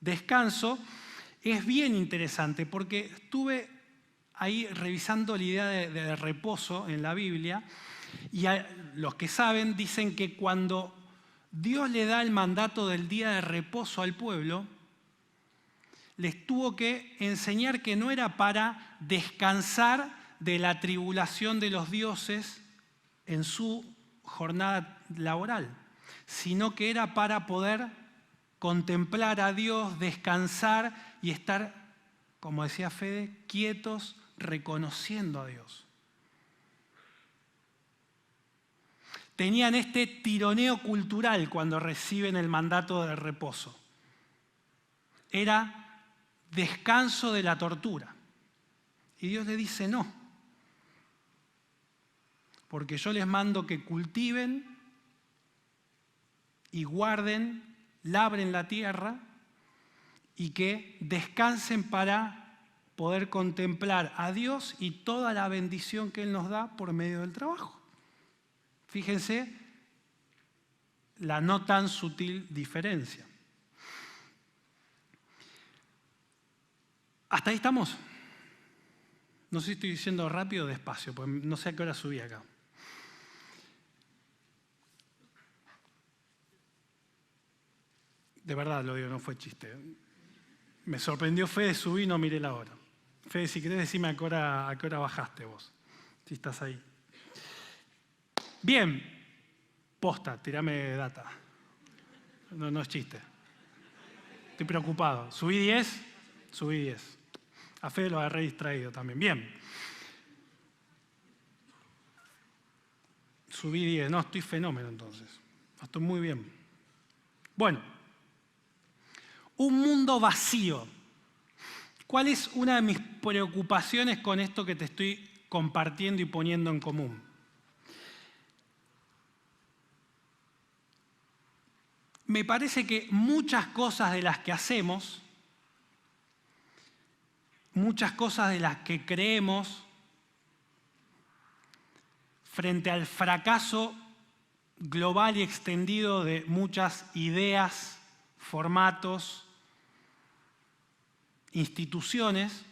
descanso, es bien interesante porque estuve ahí revisando la idea de reposo en la Biblia y los que saben dicen que cuando Dios le da el mandato del día de reposo al pueblo, les tuvo que enseñar que no era para descansar de la tribulación de los dioses en su jornada laboral, sino que era para poder contemplar a Dios, descansar y estar, como decía Fede, quietos, reconociendo a Dios. tenían este tironeo cultural cuando reciben el mandato de reposo. Era descanso de la tortura. Y Dios le dice no. Porque yo les mando que cultiven y guarden, labren la tierra y que descansen para poder contemplar a Dios y toda la bendición que Él nos da por medio del trabajo. Fíjense la no tan sutil diferencia. ¿Hasta ahí estamos? No sé si estoy diciendo rápido o despacio, porque no sé a qué hora subí acá. De verdad lo digo, no fue chiste. Me sorprendió Fede, subí y no miré la hora. Fede, si querés decime a qué hora bajaste vos, si estás ahí. Bien, posta, tirame data. No es chiste. Estoy preocupado. ¿Subí 10? Subí 10. A Fede lo agarré distraído también. Bien. Subí 10. No, estoy fenómeno entonces. Estoy muy bien. Bueno. Un mundo vacío. ¿Cuál es una de mis preocupaciones con esto que te estoy compartiendo y poniendo en común? Me parece que muchas cosas de las que hacemos, muchas cosas de las que creemos, frente al fracaso global y extendido de muchas ideas, formatos, instituciones,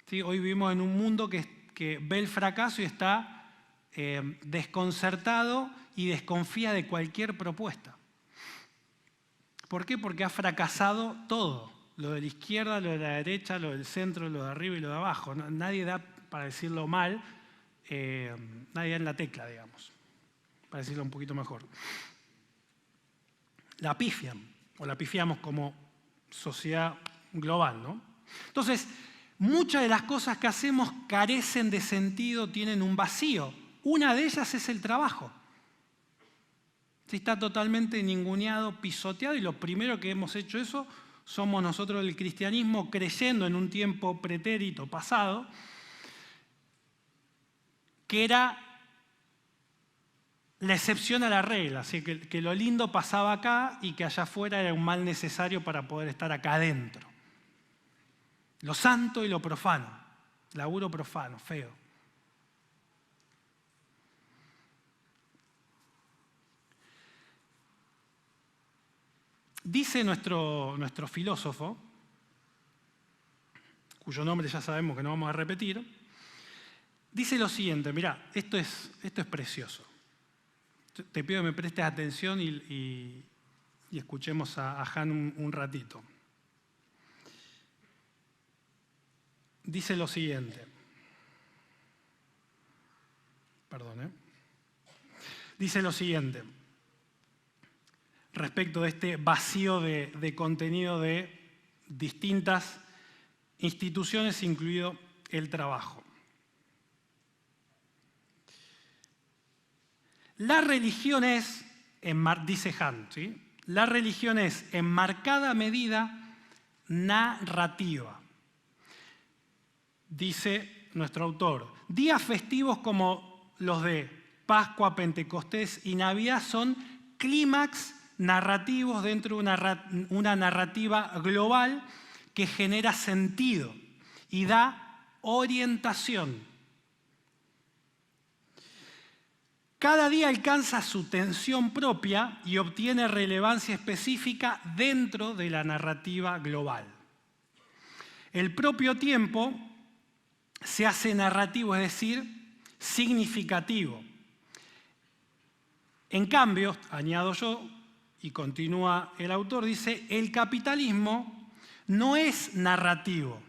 ¿sí? Hoy vivimos en un mundo que ve el fracaso y está desconcertado y desconfía de cualquier propuesta. ¿Por qué? Porque ha fracasado todo. Lo de la izquierda, lo de la derecha, lo del centro, lo de arriba y lo de abajo. Nadie da, para decirlo mal, nadie da en la tecla, digamos, para decirlo un poquito mejor. La pifian, o la pifiamos como sociedad global, ¿no? Entonces, muchas de las cosas que hacemos carecen de sentido, tienen un vacío. Una de ellas es el trabajo. Está totalmente ninguneado, pisoteado, y lo primero que hemos hecho eso somos nosotros el cristianismo, creyendo en un tiempo pretérito pasado, que era la excepción a la regla, así que lo lindo pasaba acá y que allá afuera era un mal necesario para poder estar acá adentro. Lo santo y lo profano, laburo profano, feo. Dice nuestro filósofo, cuyo nombre ya sabemos que no vamos a repetir, dice lo siguiente, mirá, esto es precioso. Te pido que me prestes atención y escuchemos a Han un ratito. Dice lo siguiente. Perdón, Dice lo siguiente. Respecto de este vacío de contenido de distintas instituciones, incluido el trabajo. La religión es, dice Han, ¿sí? La religión es en marcada medida narrativa. Dice nuestro autor, días festivos como los de Pascua, Pentecostés y Navidad son clímax narrativos dentro de una narrativa global que genera sentido y da orientación. Cada día alcanza su tensión propia y obtiene relevancia específica dentro de la narrativa global. El propio tiempo se hace narrativo, es decir, significativo. En cambio, añado yo, y continúa el autor, dice, el capitalismo no es narrativo,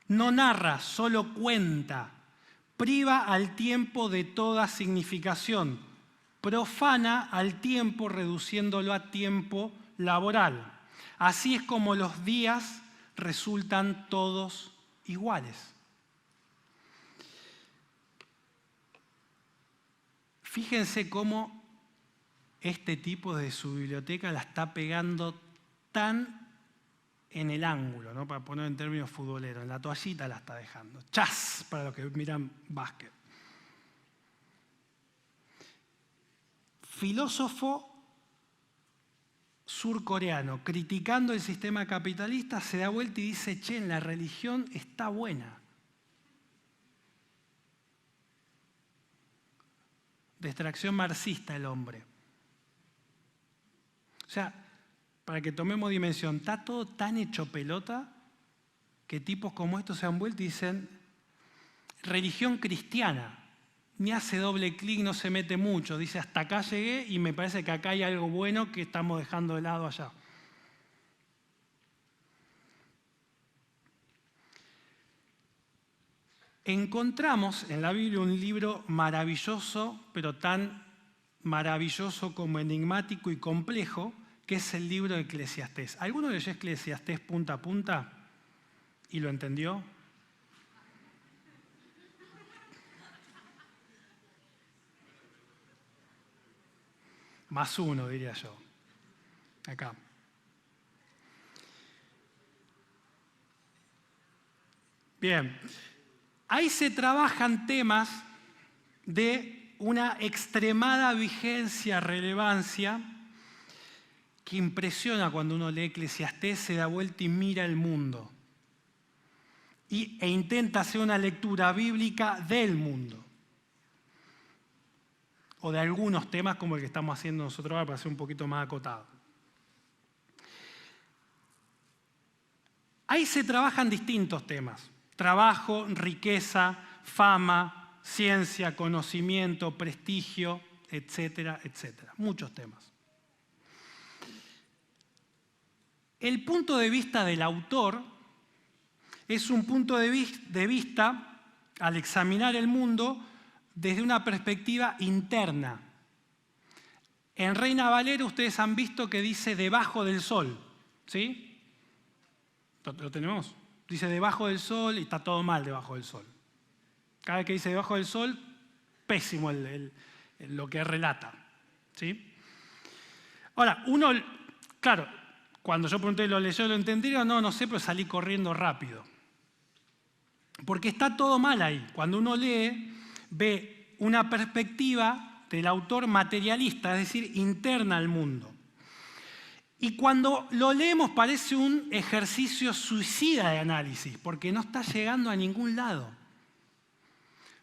no narra, solo cuenta, priva al tiempo de toda significación, profana al tiempo reduciéndolo a tiempo laboral. Así es como los días resultan todos iguales. Fíjense cómo este tipo de su biblioteca la está pegando tan en el ángulo, ¿no? Para poner en términos futboleros, en la toallita la está dejando. ¡Chas! Para los que miran básquet. Filósofo surcoreano, criticando el sistema capitalista, se da vuelta y dice, che, la religión está buena. De extracción marxista el hombre. O sea, para que tomemos dimensión, está todo tan hecho pelota que tipos como estos se han vuelto y dicen, religión cristiana, ni hace doble clic, no se mete mucho, dice hasta acá llegué y me parece que acá hay algo bueno que estamos dejando de lado allá. Encontramos en la Biblia un libro maravilloso, pero tan maravilloso como enigmático y complejo, que es el libro de Eclesiastés. ¿Alguno leyó Eclesiastés punta a punta y lo entendió? Más uno, diría yo. Acá. Bien. Ahí se trabajan temas de una extremada vigencia, relevancia, que impresiona cuando uno lee Eclesiastés, se da vuelta y mira el mundo. E intenta hacer una lectura bíblica del mundo. O de algunos temas como el que estamos haciendo nosotros ahora para ser un poquito más acotado. Ahí se trabajan distintos temas. Trabajo, riqueza, fama, ciencia, conocimiento, prestigio, etcétera, etcétera. Muchos temas. El punto de vista del autor es un punto de vista, al examinar el mundo, desde una perspectiva interna. En Reina Valera ustedes han visto que dice debajo del sol, ¿sí? ¿Lo tenemos? Dice debajo del sol y está todo mal debajo del sol. Cada vez que dice debajo del sol, pésimo lo que relata, ¿sí? Ahora, uno, claro, cuando yo pregunté, ¿lo leyó, lo entendieron? No sé, pero salí corriendo rápido. Porque está todo mal ahí. Cuando uno lee, ve una perspectiva del autor materialista, es decir, interna al mundo. Y cuando lo leemos parece un ejercicio suicida de análisis, porque no está llegando a ningún lado.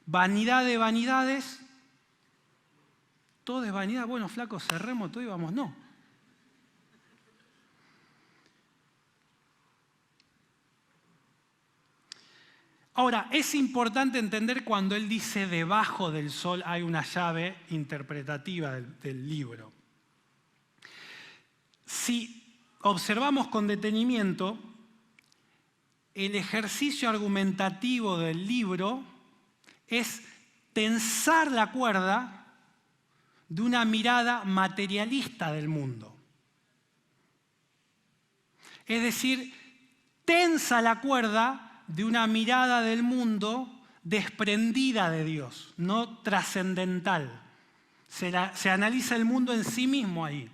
Vanidad de vanidades, todo es vanidad. Bueno, flaco, cerremos todo y vamos, no. Ahora, es importante entender cuando él dice debajo del sol hay una llave interpretativa del libro. Si observamos con detenimiento, el ejercicio argumentativo del libro es tensar la cuerda de una mirada materialista del mundo. Es decir, tensa la cuerda de una mirada del mundo desprendida de Dios, no trascendental. Se analiza el mundo en sí mismo ahí.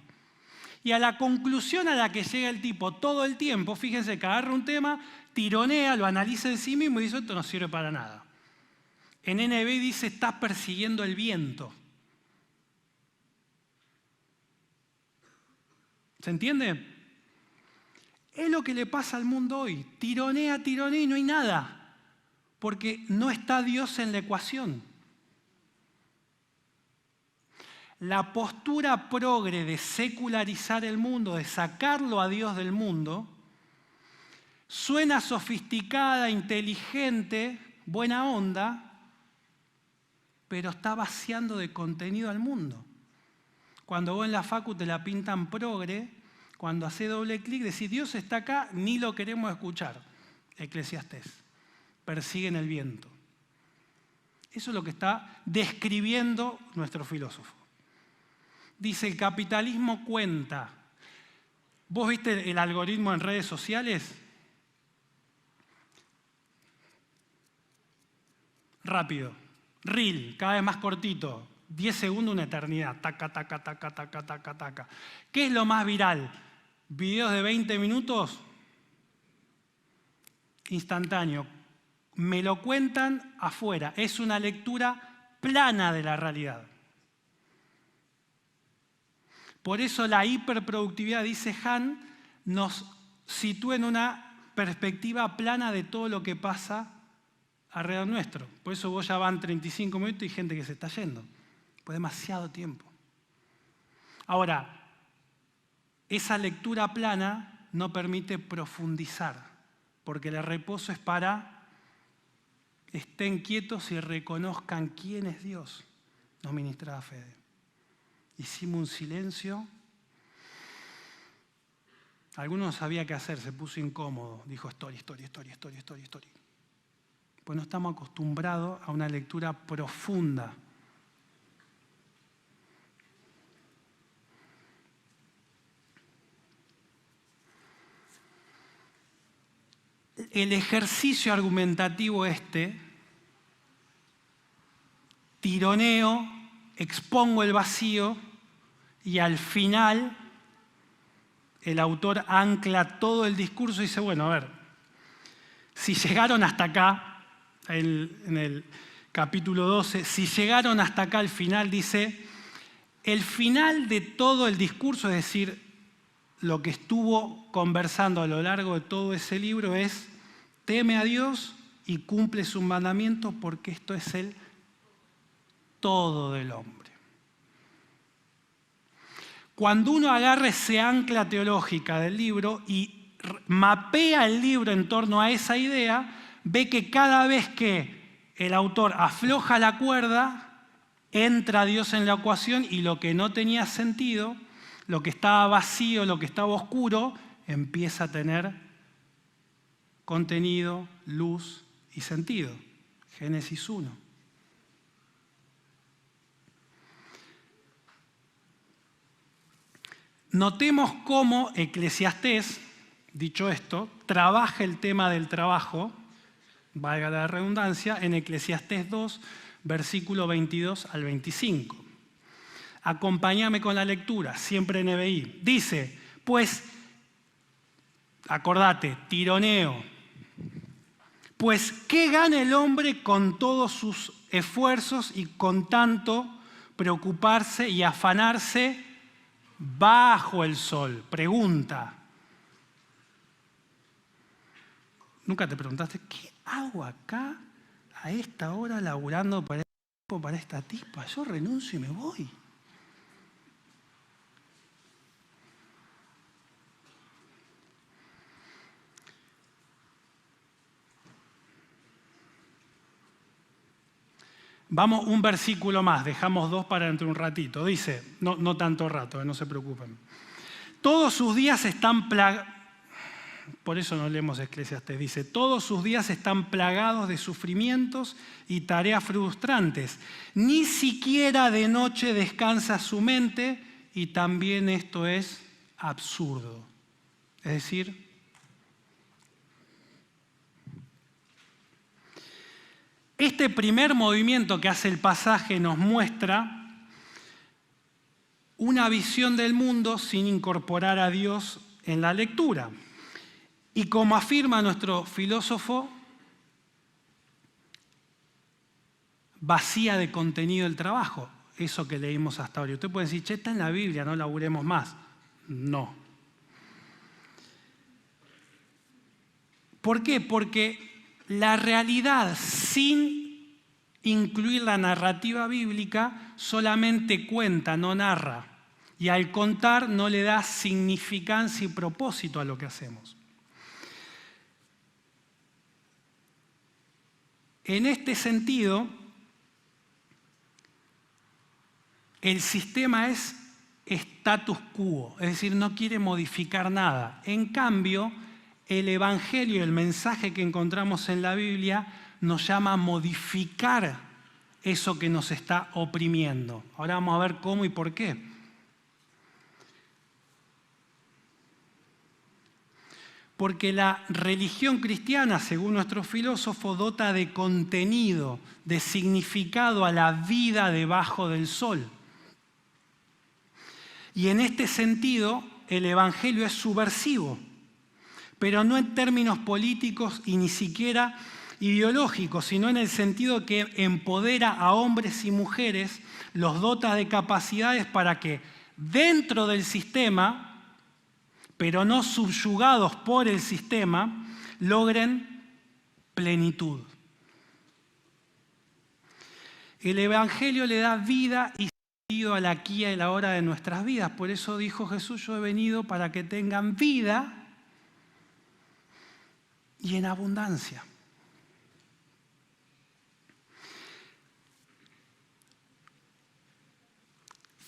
Y a la conclusión a la que llega el tipo todo el tiempo, fíjense que agarra un tema, tironea, lo analiza en sí mismo y dice, esto no sirve para nada. En NB dice, estás persiguiendo el viento. ¿Se entiende? Es lo que le pasa al mundo hoy. Tironea y no hay nada. Porque no está Dios en la ecuación. La postura progre de secularizar el mundo, de sacarlo a Dios del mundo, suena sofisticada, inteligente, buena onda, pero está vaciando de contenido al mundo. Cuando vos en la facu te la pintan progre, cuando hace doble clic decís, Dios está acá, ni lo queremos escuchar. Eclesiastés. Persiguen el viento. Eso es lo que está describiendo nuestro filósofo. Dice, el capitalismo cuenta. ¿Vos viste el algoritmo en redes sociales? Rápido. Reel, cada vez más cortito. 10 segundos, una eternidad. Taca, taca, taca, taca, taca, taca. ¿Qué es lo más viral? Videos de 20 minutos, instantáneo. Me lo cuentan afuera. Es una lectura plana de la realidad. Por eso la hiperproductividad, dice Han, nos sitúa en una perspectiva plana de todo lo que pasa alrededor nuestro. Por eso vos ya van 35 minutos y hay gente que se está yendo. Pues demasiado tiempo. Ahora, esa lectura plana no permite profundizar, porque el reposo es para estén quietos y reconozcan quién es Dios, nos ministraba Fede. Hicimos un silencio. Alguno no sabía qué hacer, se puso incómodo. Dijo story. Pues no estamos acostumbrados a una lectura profunda. El ejercicio argumentativo tironeo, expongo el vacío y al final el autor ancla todo el discurso y dice, bueno, a ver, si llegaron hasta acá, en el capítulo 12, si llegaron hasta acá al final, dice, el final de todo el discurso, es decir, lo que estuvo conversando a lo largo de todo ese libro es, teme a Dios y cumple sus mandamientos porque esto es el todo del hombre. Cuando uno agarra ese ancla teológica del libro y mapea el libro en torno a esa idea, ve que cada vez que el autor afloja la cuerda, entra Dios en la ecuación y lo que no tenía sentido, lo que estaba vacío, lo que estaba oscuro, empieza a tener contenido, luz y sentido. Génesis 1. Notemos cómo Eclesiastés, dicho esto, trabaja el tema del trabajo, valga la redundancia, en Eclesiastés 2, versículo 22 al 25. Acompáñame con la lectura, siempre NBI. Dice, pues, acordate, tironeo. Pues, ¿qué gana el hombre con todos sus esfuerzos y con tanto preocuparse y afanarse bajo el sol? Pregunta. ¿Nunca te preguntaste qué hago acá a esta hora laburando para esta tipa? Yo renuncio y me voy. Vamos un versículo más, dejamos 2 para dentro de un ratito. Dice, no tanto rato, no se preocupen. Todos sus días están plagados, por eso no leemos Eclesiastés, dice, todos sus días están plagados de sufrimientos y tareas frustrantes. Ni siquiera de noche descansa su mente y también esto es absurdo. Es decir, este primer movimiento que hace el pasaje nos muestra una visión del mundo sin incorporar a Dios en la lectura. Y como afirma nuestro filósofo, vacía de contenido el trabajo, eso que leímos hasta ahora. Usted puede decir, che, está en la Biblia, no laburemos más. No. ¿Por qué? Porque la realidad, sin incluir la narrativa bíblica, solamente cuenta, no narra. Y al contar no le da significancia y propósito a lo que hacemos. En este sentido, el sistema es status quo, es decir, no quiere modificar nada. En cambio, el Evangelio, el mensaje que encontramos en la Biblia, nos llama a modificar eso que nos está oprimiendo. Ahora vamos a ver cómo y por qué. Porque la religión cristiana, según nuestro filósofo, dota de contenido, de significado a la vida debajo del sol. Y en este sentido, el Evangelio es subversivo, pero no en términos políticos y ni siquiera ideológicos, sino en el sentido que empodera a hombres y mujeres, los dota de capacidades para que dentro del sistema, pero no subyugados por el sistema, logren plenitud. El Evangelio le da vida y sentido al aquí y a la hora de nuestras vidas. Por eso dijo Jesús: yo he venido para que tengan vida y en abundancia.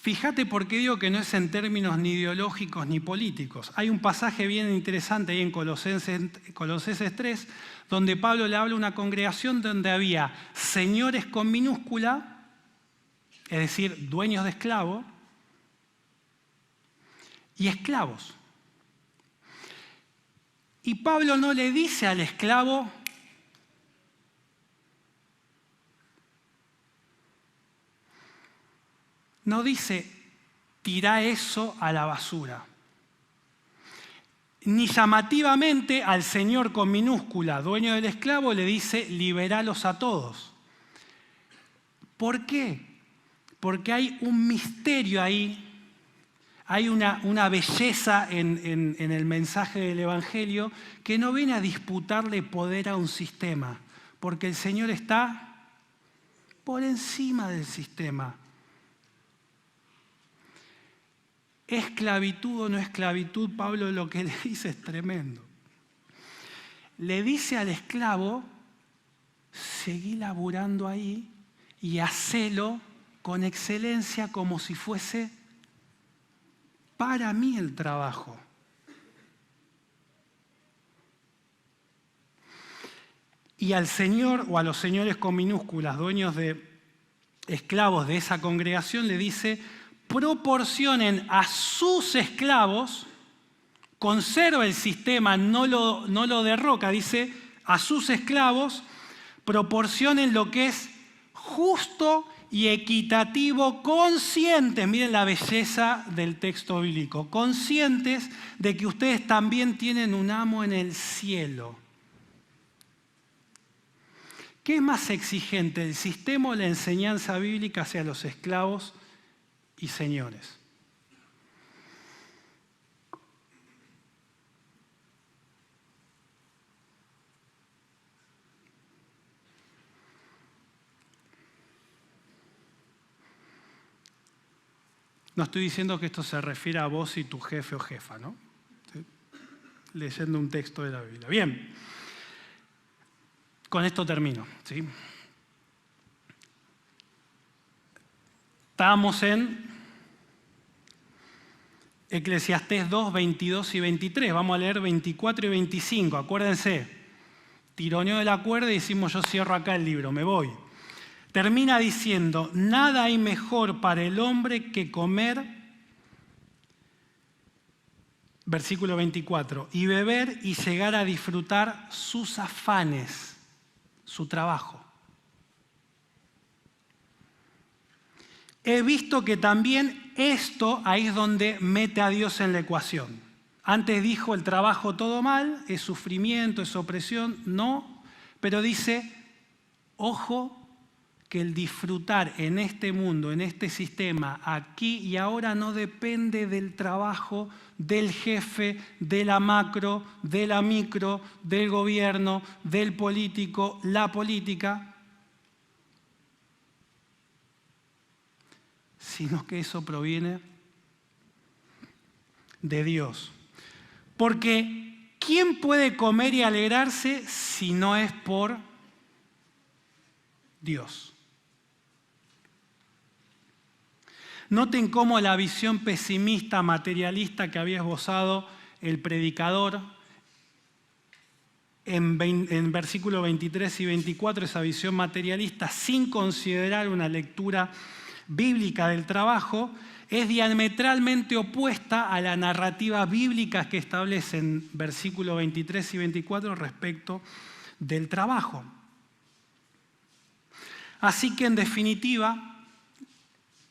Fíjate por qué digo que no es en términos ni ideológicos ni políticos. Hay un pasaje bien interesante ahí en Colosenses 3, donde Pablo le habla a una congregación donde había señores con minúscula, es decir, dueños de esclavos, y esclavos. Y Pablo no le dice al esclavo: no dice, tirá eso a la basura. Ni llamativamente al señor con minúscula, dueño del esclavo, le dice, liberalos a todos. ¿Por qué? Porque hay un misterio ahí, hay una belleza en el mensaje del Evangelio que no viene a disputarle poder a un sistema, porque el Señor está por encima del sistema. Esclavitud o no esclavitud, Pablo lo que le dice es tremendo. Le dice al esclavo: seguí laburando ahí y hacelo con excelencia como si fuese para mí el trabajo. Y al señor o a los señores con minúsculas, dueños de esclavos de esa congregación, le dice: proporcionen a sus esclavos, conserva el sistema, no lo derroca, dice, a sus esclavos, proporcionen lo que es justo y equitativo, conscientes, miren la belleza del texto bíblico, conscientes de que ustedes también tienen un amo en el cielo. ¿Qué es más exigente, el sistema o la enseñanza bíblica hacia los esclavos y señores? No estoy diciendo que esto se refiere a vos y tu jefe o jefa, ¿no? ¿Sí? Leyendo un texto de la Biblia. Bien, con esto termino, ¿sí? Estábamos en Eclesiastés 2, 22 y 23. Vamos a leer 24 y 25. Acuérdense, tironeo de la cuerda y decimos: yo cierro acá el libro, me voy. Termina diciendo: nada hay mejor para el hombre que comer, versículo 24, y beber y llegar a disfrutar sus afanes, su trabajo. He visto que también esto ahí es donde mete a Dios en la ecuación. Antes dijo: el trabajo todo mal, es sufrimiento, es opresión. No, pero dice: ojo, que el disfrutar en este mundo, en este sistema, aquí y ahora, no depende del trabajo del jefe, de la macro, de la micro, del gobierno, del político, la política, sino que eso proviene de Dios. Porque ¿quién puede comer y alegrarse si no es por Dios? Noten cómo la visión pesimista, materialista que había esbozado el predicador en versículos 23 y 24, esa visión materialista, sin considerar una lectura bíblica del trabajo, es diametralmente opuesta a la narrativa bíblica que establecen versículos 23 y 24 respecto del trabajo. Así que en definitiva,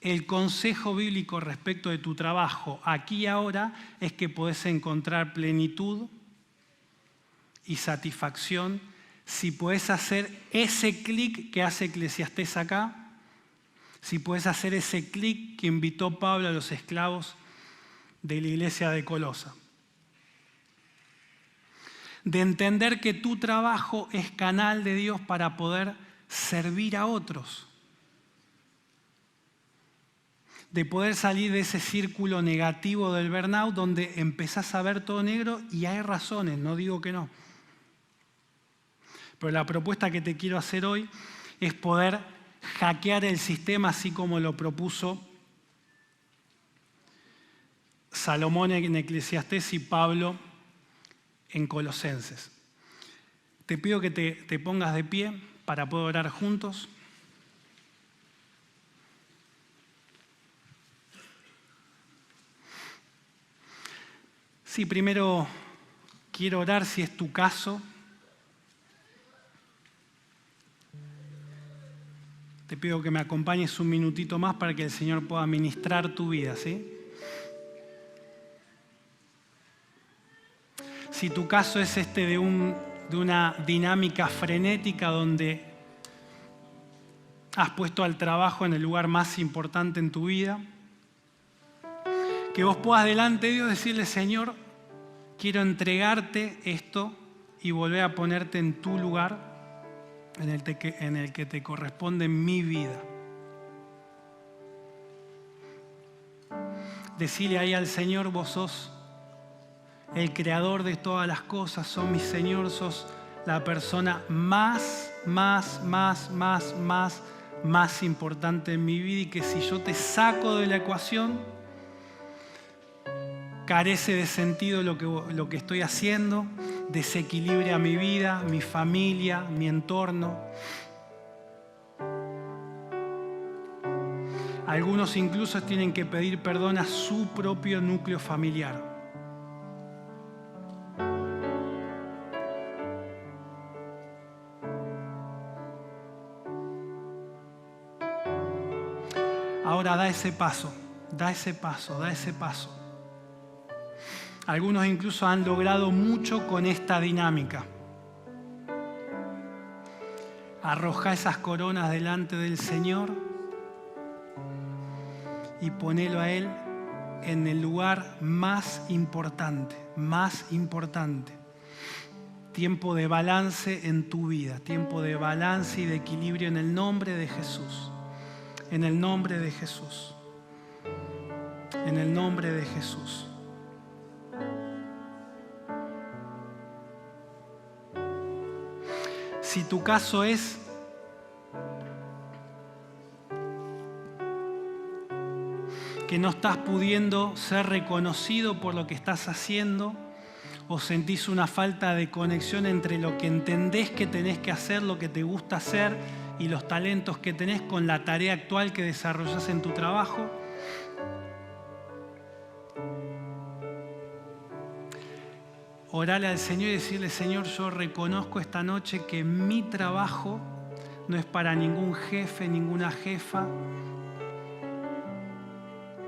el consejo bíblico respecto de tu trabajo aquí y ahora es que podés encontrar plenitud y satisfacción si podés hacer ese clic que hace Eclesiastés acá, si puedes hacer ese clic que invitó Pablo a los esclavos de la iglesia de Colosa. De entender que tu trabajo es canal de Dios para poder servir a otros. De poder salir de ese círculo negativo del burnout donde empezás a ver todo negro y hay razones, no digo que no. Pero la propuesta que te quiero hacer hoy es poder hackear el sistema así como lo propuso Salomón en Eclesiastés y Pablo en Colosenses. Te pido que te pongas de pie para poder orar juntos. Sí, primero quiero orar si es tu caso. Te pido que me acompañes un minutito más para que el Señor pueda ministrar tu vida, ¿sí? Si tu caso es de una dinámica frenética donde has puesto al trabajo en el lugar más importante en tu vida, que vos puedas delante de Dios decirle, Señor, quiero entregarte esto y volver a ponerte en tu lugar en el que te corresponde mi vida. Decile ahí al Señor, vos sos el creador de todas las cosas, sos mi Señor, sos la persona más importante en mi vida y que si yo te saco de la ecuación, carece de sentido lo que estoy haciendo, desequilibra mi vida, mi familia, mi entorno. Algunos incluso tienen que pedir perdón a su propio núcleo familiar. Ahora da ese paso. Algunos incluso han logrado mucho con esta dinámica. Arroja esas coronas delante del Señor y ponelo a Él en el lugar más importante. Tiempo de balance en tu vida, tiempo de balance y de equilibrio en el nombre de Jesús. En el nombre de Jesús. En el nombre de Jesús. Si tu caso es que no estás pudiendo ser reconocido por lo que estás haciendo o sentís una falta de conexión entre lo que entendés que tenés que hacer, lo que te gusta hacer y los talentos que tenés con la tarea actual que desarrollás en tu trabajo, orale al Señor y decirle, Señor, yo reconozco esta noche que mi trabajo no es para ningún jefe, ninguna jefa,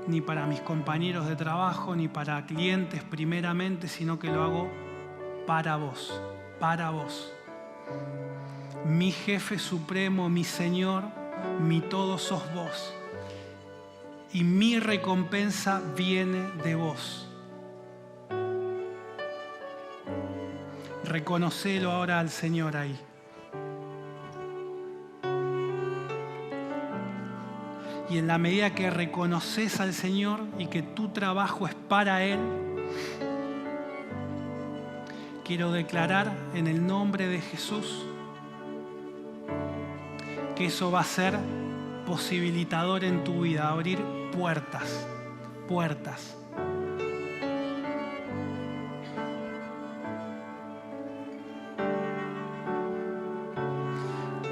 ni para mis compañeros de trabajo, ni para clientes primeramente, sino que lo hago para vos, para vos. Mi jefe supremo, mi Señor, mi todo sos vos. Y mi recompensa viene de vos. Reconocelo ahora al Señor ahí. Y en la medida que reconoces al Señor y que tu trabajo es para Él, quiero declarar en el nombre de Jesús que eso va a ser posibilitador en tu vida, abrir puertas.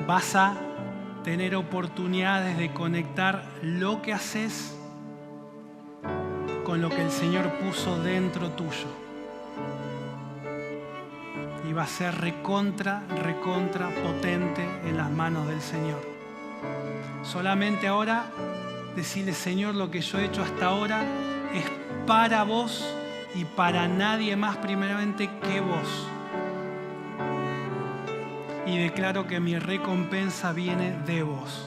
Vas a tener oportunidades de conectar lo que haces con lo que el Señor puso dentro tuyo. Y va a ser recontra potente en las manos del Señor. Solamente ahora decirle: Señor, lo que yo he hecho hasta ahora es para vos y para nadie más primeramente que vos. Y declaro que mi recompensa viene de vos.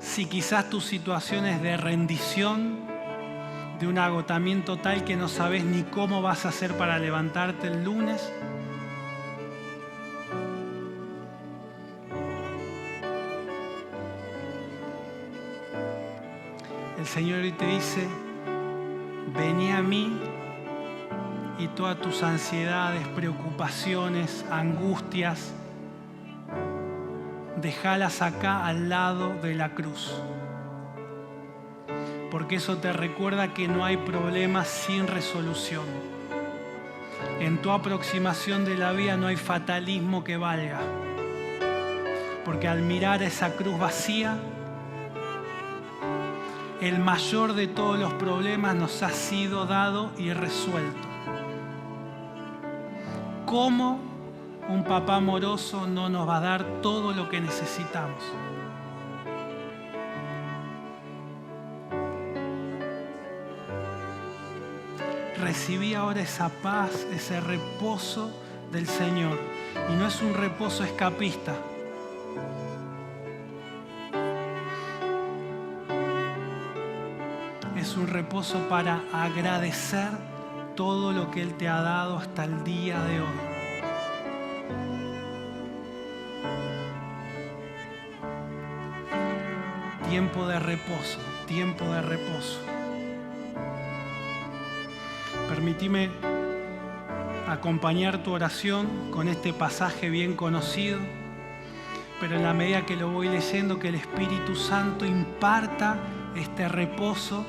Si quizás tu situación es de rendición, de un agotamiento tal que no sabes ni cómo vas a hacer para levantarte el lunes, el Señor hoy te dice: vení a mí y todas tus ansiedades, preocupaciones, angustias, dejalas acá al lado de la cruz. Porque eso te recuerda que no hay problema sin resolución. En tu aproximación de la vida no hay fatalismo que valga. Porque al mirar esa cruz vacía, el mayor de todos los problemas nos ha sido dado y resuelto. ¿Cómo un papá amoroso no nos va a dar todo lo que necesitamos? Recibí ahora esa paz, ese reposo del Señor. Y no es un reposo escapista. Es un reposo para agradecer todo lo que Él te ha dado hasta el día de hoy. Tiempo de reposo, tiempo de reposo. Permitime acompañar tu oración con este pasaje bien conocido, pero en la medida que lo voy leyendo, que el Espíritu Santo imparta este reposo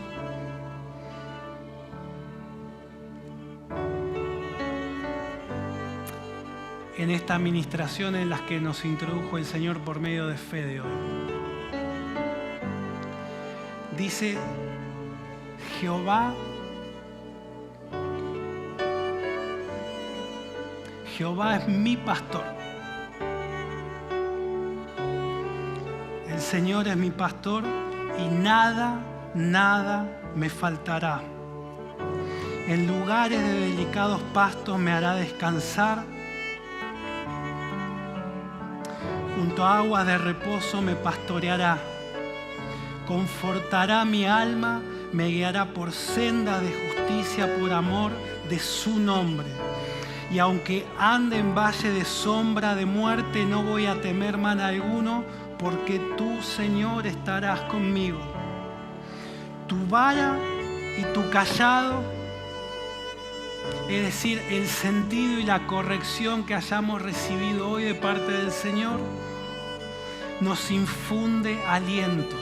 en esta administración en la que nos introdujo el Señor por medio de fe de hoy. Dice: Jehová es mi pastor. El Señor es mi pastor y nada me faltará. En lugares de delicados pastos me hará descansar. Junto a aguas de reposo me pastoreará. Confortará mi alma, me guiará por sendas de justicia por amor de su nombre. Y aunque ande en valle de sombra de muerte, no voy a temer mal alguno, porque tú, Señor, estarás conmigo. Tu vara y tu cayado, es decir, el sentido y la corrección que hayamos recibido hoy de parte del Señor, nos infunde aliento.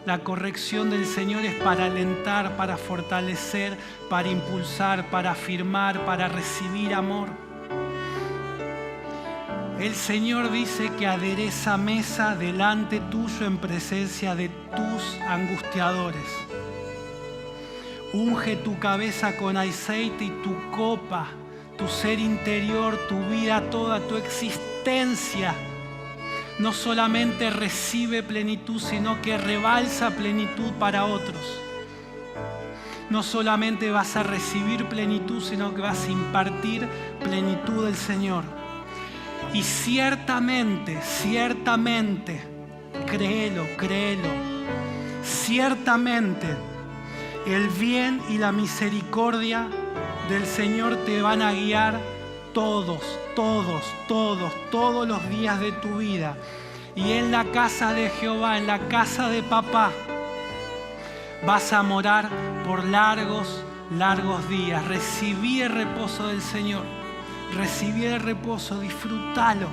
La corrección del Señor es para alentar, para fortalecer, para impulsar, para afirmar, para recibir amor. El Señor dice que adereza mesa delante tuyo en presencia de tus angustiadores. Unge tu cabeza con aceite y tu copa, tu ser interior, tu vida, toda tu existencia, no solamente recibe plenitud, sino que rebalsa plenitud para otros. No solamente vas a recibir plenitud, sino que vas a impartir plenitud del Señor. Y ciertamente, créelo, ciertamente el bien y la misericordia del Señor te van a guiar todos los días de tu vida. Y en la casa de Jehová, en la casa de papá, vas a morar por largos días. Recibí el reposo del Señor. Recibí el reposo, disfrútalo.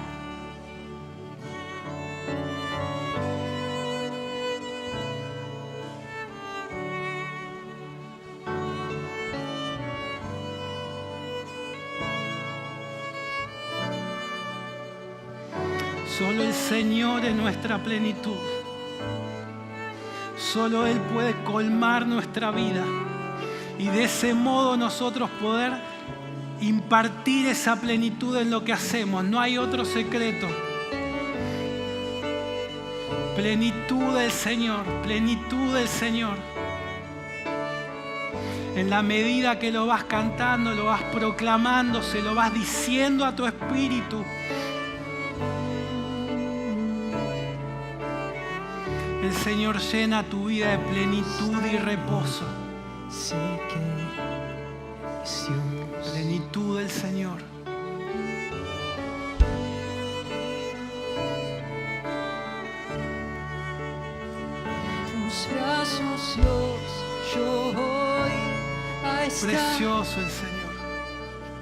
Solo el Señor es nuestra plenitud. Solo Él puede colmar nuestra vida y de ese modo nosotros poder impartir esa plenitud en lo que hacemos. No hay otro secreto. Plenitud del Señor, plenitud del Señor. En la medida que lo vas cantando, lo vas proclamando, se lo vas diciendo a tu espíritu. El Señor llena tu vida de plenitud y reposo. Sé que es Dios. Plenitud del Señor. Tus brazos, Dios, yo voy a estar. Precioso el Señor.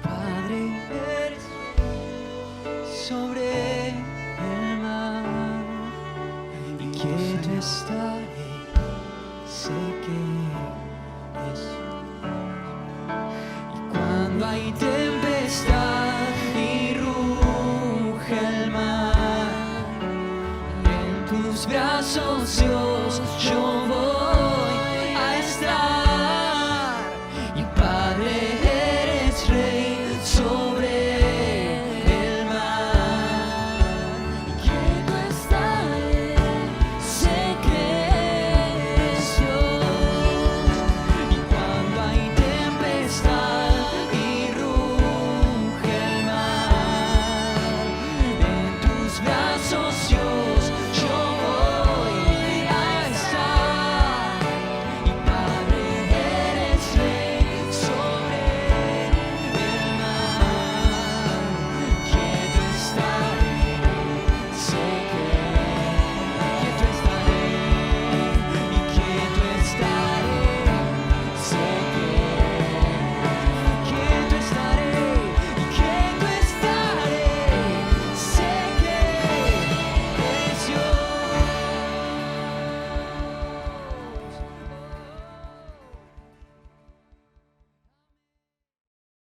Padre, eres sobre el mar. Y quieto estaré, sé que es. Y cuando hay tempestad y ruge el mar, en tus brazos, Dios, yo